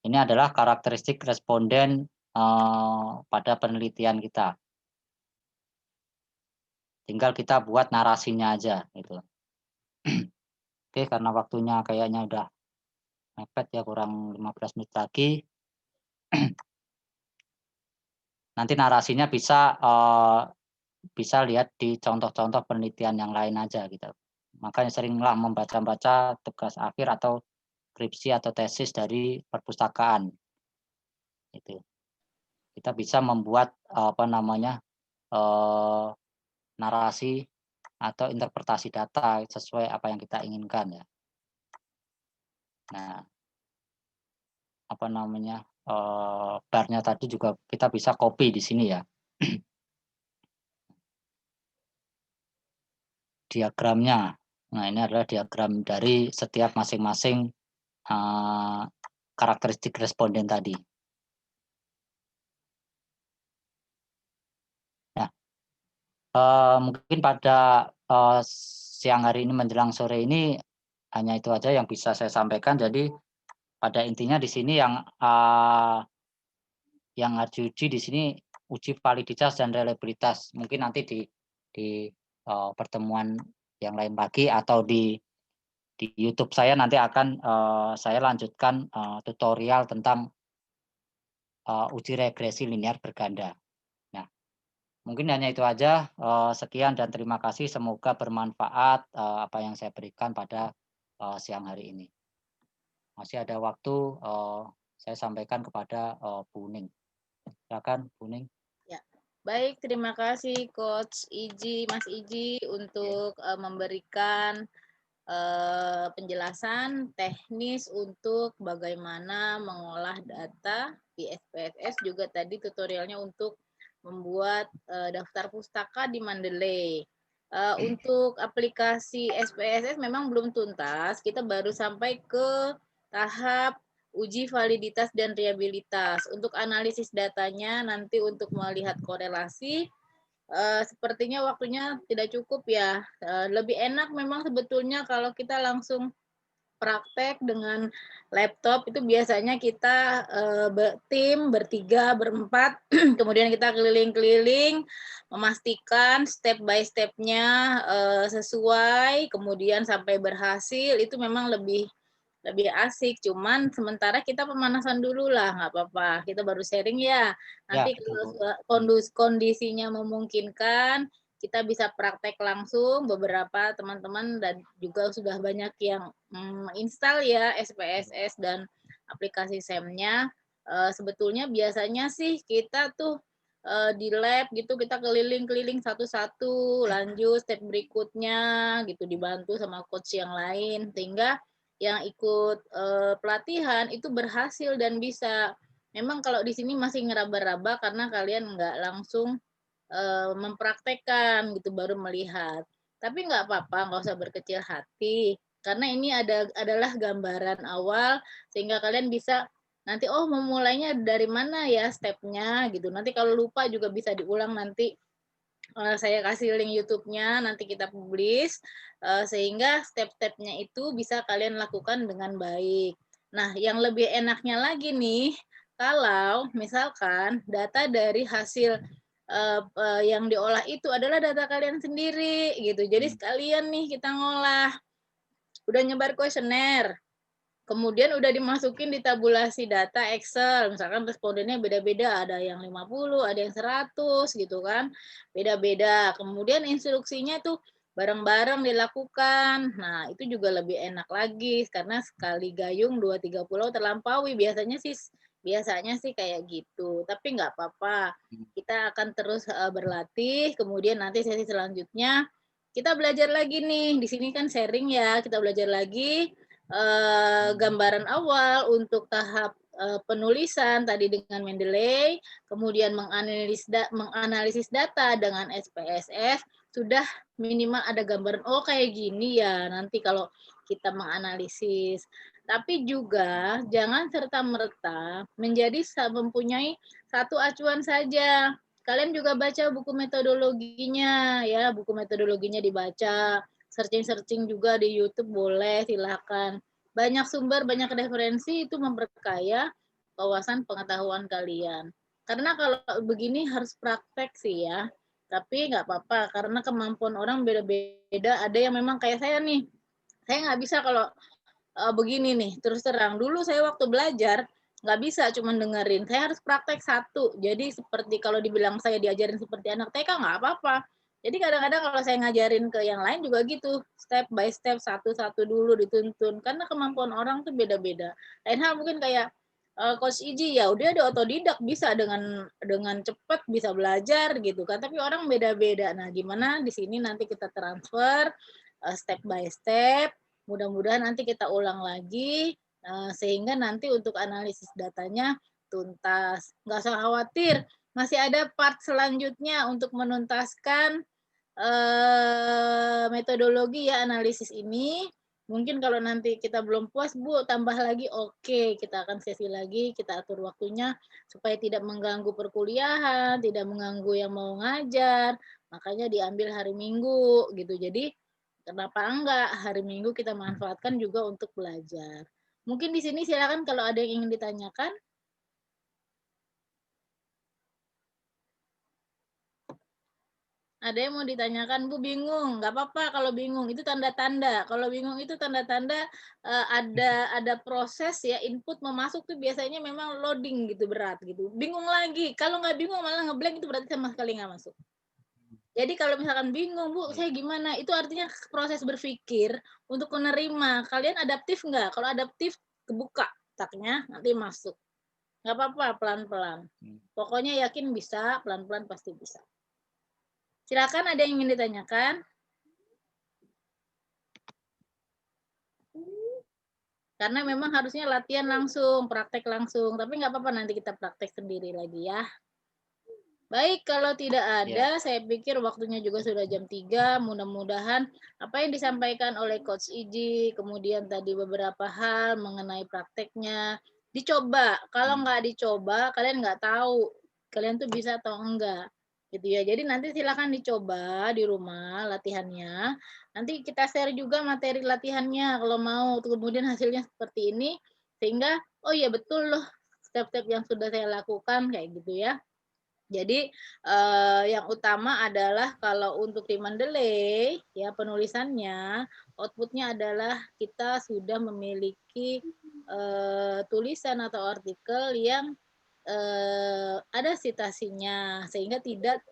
ini adalah karakteristik responden pada penelitian kita. Tinggal kita buat narasinya aja gitu. Oke, karena waktunya kayaknya udah mepet ya, kurang 15 menit lagi. Nanti narasinya bisa lihat di contoh-contoh penelitian yang lain aja gitu. Makanya seringlah membaca-baca tugas akhir atau skripsi atau tesis dari perpustakaan. Itu. Kita bisa membuat narasi atau interpretasi data sesuai apa yang kita inginkan ya. Nah, barnya tadi juga kita bisa copy di sini ya. Diagramnya. Nah, ini adalah diagram dari setiap masing-masing karakteristik responden tadi. Nah, mungkin pada siang hari ini menjelang sore ini hanya itu aja yang bisa saya sampaikan. Jadi pada intinya di sini yang harus diuji di sini uji validitas dan reliabilitas. Mungkin nanti di pertemuan yang lain lagi atau di YouTube saya nanti akan saya lanjutkan tutorial tentang uji regresi linear berganda. Nah, mungkin hanya itu aja. Sekian dan terima kasih. Semoga bermanfaat apa yang saya berikan pada siang hari ini. Masih ada waktu, saya sampaikan kepada Bu Ning. Silakan Bu Ning. Ya, baik, terima kasih Coach Iji, Mas Iji untuk memberikan penjelasan teknis untuk bagaimana mengolah data di SPSS, juga tadi tutorialnya untuk membuat daftar pustaka di Mendeley. Untuk aplikasi SPSS memang belum tuntas, kita baru sampai ke tahap uji validitas dan reliabilitas. Untuk analisis datanya nanti untuk melihat korelasi, sepertinya waktunya tidak cukup ya. Lebih enak memang sebetulnya kalau kita langsung praktek dengan laptop. Itu biasanya kita tim bertiga, berempat, kemudian kita keliling-keliling memastikan step by step-nya sesuai, kemudian sampai berhasil. Itu memang lebih asik, cuman sementara kita pemanasan dulu lah, nggak apa-apa, kita baru sharing ya. Nanti kalau kondisinya memungkinkan, kita bisa praktek langsung. Beberapa teman-teman dan juga sudah banyak yang install ya SPSS dan aplikasi SEM-nya. Sebetulnya biasanya sih kita tuh di lab gitu, kita keliling-keliling satu-satu, lanjut step berikutnya gitu, dibantu sama coach yang lain, sehingga yang ikut pelatihan itu berhasil dan bisa. Memang kalau di sini masih ngeraba-raba karena kalian nggak langsung mempraktekkan gitu, baru melihat. Tapi nggak apa-apa, nggak usah berkecil hati, karena ini adalah gambaran awal sehingga kalian bisa nanti memulainya dari mana ya stepnya gitu. Nanti kalau lupa juga bisa diulang, nanti saya kasih link YouTube-nya, nanti kita publish, sehingga step-stepnya itu bisa kalian lakukan dengan baik. Nah, yang lebih enaknya lagi nih, kalau misalkan data dari hasil yang diolah itu adalah data kalian sendiri, gitu. Jadi sekalian nih kita ngolah, udah nyebar kuesioner, kemudian udah dimasukin di tabulasi data Excel, misalkan respondennya beda-beda, ada yang 50, ada yang 100 gitu kan, beda-beda. Kemudian instruksinya tuh bareng-bareng dilakukan. Nah, itu juga lebih enak lagi, karena sekali gayung 2-3 pulau terlampaui. Biasanya sih kayak gitu, tapi nggak apa-apa. Kita akan terus berlatih, kemudian nanti sesi selanjutnya kita belajar lagi nih. Di sini kan sharing ya, kita belajar lagi gambaran awal untuk tahap penulisan tadi dengan Mendeley, kemudian menganalisis data dengan SPSS, sudah minimal ada gambaran, kayak gini ya nanti kalau kita menganalisis. Tapi juga jangan serta-merta mempunyai satu acuan saja. Kalian juga baca buku metodologinya ya, buku metodologinya dibaca, searching juga di YouTube boleh, silakan. Banyak sumber, banyak referensi, itu memperkaya wawasan pengetahuan kalian. Karena kalau begini harus praktek sih ya, tapi nggak apa-apa, karena kemampuan orang beda-beda. Ada yang memang kayak saya nih, saya nggak bisa kalau begini nih, terus terang. Dulu saya waktu belajar, nggak bisa cuma dengerin, saya harus praktek satu. Jadi seperti kalau dibilang saya diajarin seperti anak TK, nggak apa-apa. Jadi kadang-kadang kalau saya ngajarin ke yang lain juga gitu, step by step, satu-satu dulu dituntun, karena kemampuan orang tuh beda-beda. Lain hal mungkin kayak Coach Iji, ya udah ada otodidak, bisa dengan cepat bisa belajar gitu kan, tapi orang beda-beda. Nah, gimana di sini nanti kita transfer step by step, mudah-mudahan nanti kita ulang lagi, sehingga nanti untuk analisis datanya tuntas. Nggak usah khawatir, masih ada part selanjutnya untuk menuntaskan metodologi ya analisis ini. Mungkin kalau nanti kita belum puas, Bu, tambah lagi, oke, kita akan sesi lagi, kita atur waktunya supaya tidak mengganggu perkuliahan, tidak mengganggu yang mau ngajar, makanya diambil hari Minggu gitu. Jadi kenapa enggak hari Minggu kita manfaatkan juga untuk belajar. Mungkin di sini silakan kalau ada yang ingin ditanyakan. Ada yang mau ditanyakan, Bu, bingung. Nggak apa-apa kalau bingung, itu tanda-tanda. Kalau bingung itu tanda-tanda ada proses ya, input memasuk tuh biasanya memang loading gitu, berat gitu. Bingung lagi. Kalau nggak bingung malah ngeblank itu berarti sama sekali nggak masuk. Jadi kalau misalkan bingung, Bu, saya gimana? Itu artinya proses berpikir untuk menerima. Kalian adaptif nggak? Kalau adaptif, kebuka taknya, nanti masuk. Nggak apa-apa, pelan-pelan. Pokoknya yakin bisa, pelan-pelan pasti bisa. Silakan, ada yang ingin ditanyakan? Karena memang harusnya latihan langsung, praktek langsung. Tapi nggak apa-apa, nanti kita praktek sendiri lagi ya. Baik, kalau tidak ada, saya pikir waktunya juga sudah jam 3. Mudah-mudahan apa yang disampaikan oleh Coach Iji, kemudian tadi beberapa hal mengenai prakteknya, dicoba. Kalau nggak dicoba, kalian nggak tahu kalian tuh bisa atau enggak. Gitu ya. Jadi nanti silakan dicoba di rumah latihannya. Nanti kita share juga materi latihannya kalau mau. Kemudian hasilnya seperti ini, sehingga, oh iya betul loh, step-step yang sudah saya lakukan, kayak gitu ya. Jadi yang utama adalah kalau untuk di Mendeley ya penulisannya, outputnya adalah kita sudah memiliki tulisan atau artikel yang ada citasinya sehingga tidak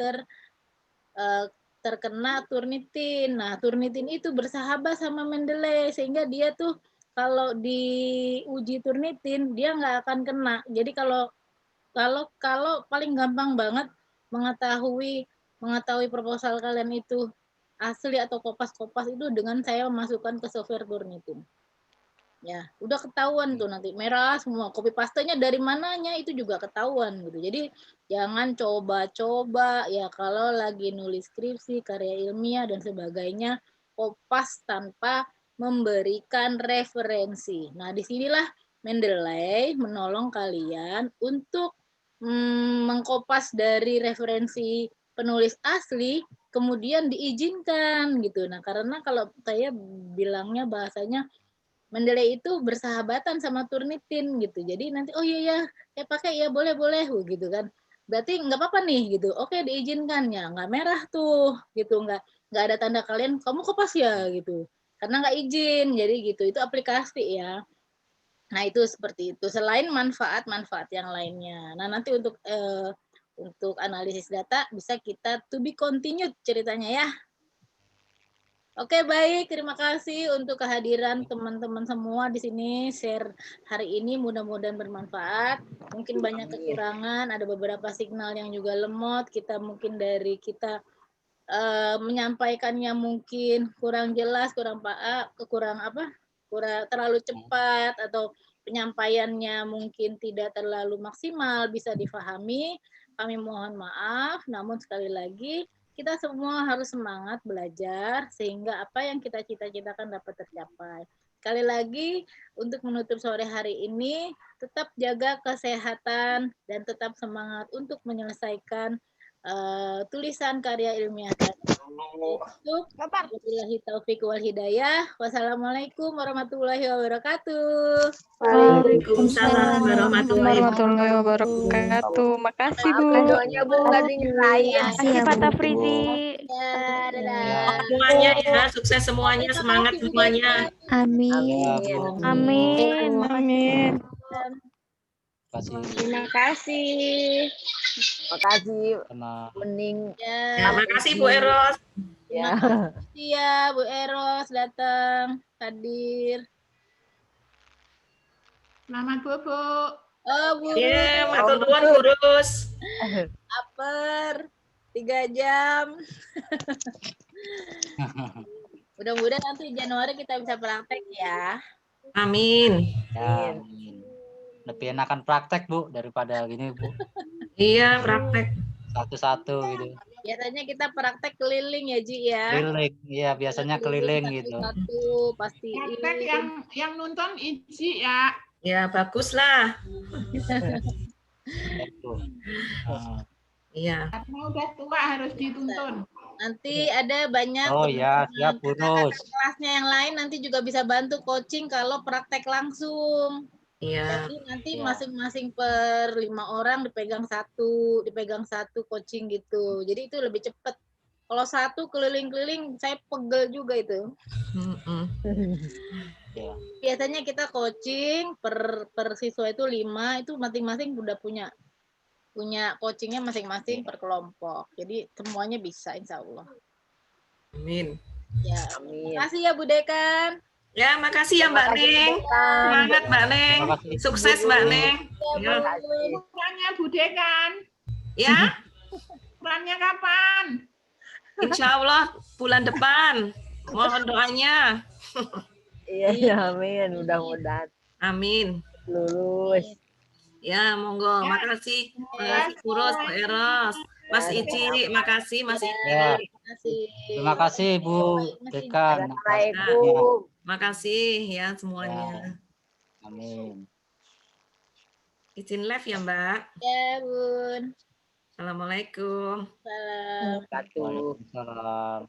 terkena Turnitin. Nah, Turnitin itu bersahabat sama Mendeley sehingga dia tuh kalau diuji Turnitin dia nggak akan kena. Jadi kalau paling gampang banget mengetahui proposal kalian itu asli atau kopas-kopas itu dengan saya memasukkan ke software Turnitin. Ya, udah ketahuan tuh nanti merah semua. Copy pastenya dari mananya itu juga ketahuan gitu. Jadi jangan coba-coba ya kalau lagi nulis skripsi, karya ilmiah dan sebagainya kopas tanpa memberikan referensi. Nah, disinilah Mendeley menolong kalian untuk mengkopas dari referensi penulis asli, kemudian diizinkan gitu. Nah, karena kalau saya bilangnya bahasanya Mendeley itu bersahabatan sama Turnitin gitu. Jadi nanti oh iya ya, saya pakai ya boleh gitu kan. Berarti nggak apa-apa nih gitu. Oke diizinkan ya, nggak merah tuh gitu, nggak ada tanda kalian kamu kopas ya gitu. Karena nggak izin, jadi gitu. Itu aplikasi ya. Nah, itu seperti itu. Selain manfaat-manfaat yang lainnya. Nah, nanti untuk analisis data bisa kita to be continued ceritanya ya. Oke, baik. Terima kasih untuk kehadiran teman-teman semua di sini share hari ini. Mudah-mudahan bermanfaat. Mungkin banyak kekurangan, ada beberapa signal yang juga lemot. Mungkin dari kita menyampaikannya mungkin kurang jelas, kurang terlalu cepat atau penyampaiannya mungkin tidak terlalu maksimal bisa difahami. Kami mohon maaf, namun sekali lagi kita semua harus semangat belajar sehingga apa yang kita cita-citakan dapat tercapai. Sekali lagi untuk menutup sore hari ini tetap jaga kesehatan dan tetap semangat untuk menyelesaikan tulisan karya ilmiah tadi. Wabillahi taufiq wal hidayah. Wassalamualaikum warahmatullahi wabarakatuh. Waalaikumsalam warahmatullahi warahmatullahi wabarakatuh. Makasih Bu. Doanya Bu nggak dinyerahin. Makasih Pak Tafrizi. Ya, dadah. Semuanya ya, sukses semuanya, semangat semuanya. Amin. Amin. Amin. Terima kasih. Makasih Karena Mening. Ya, makasih Bu Eros. Terima kasih ya Bu Eros datang hadir. Selamat bobo. Oh Bu. Ya, matur nuwun kurus. Aper 3 jam. Mudah-mudahan nanti Januari kita bisa praktek ya. Amin. ya, amin. lebih enakan praktek Bu daripada gini Bu. Iya, praktek. Satu-satu gitu. Biasanya kita praktek keliling ya Ji ya. Keliling, iya biasanya keliling gitu. Satu-satu Praktek pastiin. yang nonton Iji ya. Ya, baguslah. Iya. Karena udah tua harus dituntun. Nanti ada banyak Oh ya, siap Bu Rus. kelasnya yang lain nanti juga bisa bantu coaching kalau praktek langsung. Iya. Jadi nanti Iya. masing-masing per 5 orang dipegang satu coaching gitu. Jadi itu lebih cepat. Kalau satu keliling-keliling saya pegel juga itu. Iya. Biasanya kita coaching per siswa itu 5, itu masing-masing udah punya coachingnya masing-masing per kelompok. Jadi semuanya bisa insya Allah. Amin. Ya, Amin. makasih ya Bu Dekan. Ya, makasih ya Mbak Neng. Semangat Mbak Neng. Sukses Mbak Neng. Ya. Ukurannya Budekan. Ya, Ukurannya kapan? insya Allah bulan depan. Mohon doanya. Iya, amin. Mudah-mudahan Amin. lulus. Ya, monggo. Makasih. Makasih Kurus, Pak Eros. Mas Ici, makasih Mas Ici. Ya. Terima kasih Bu Dekan. Assalamualaikum. Makasih ya semuanya. Amin. Izin live ya Mbak. Ya Bun. Assalamualaikum. Salam. Wabarakatuh. Waalaikumsalam.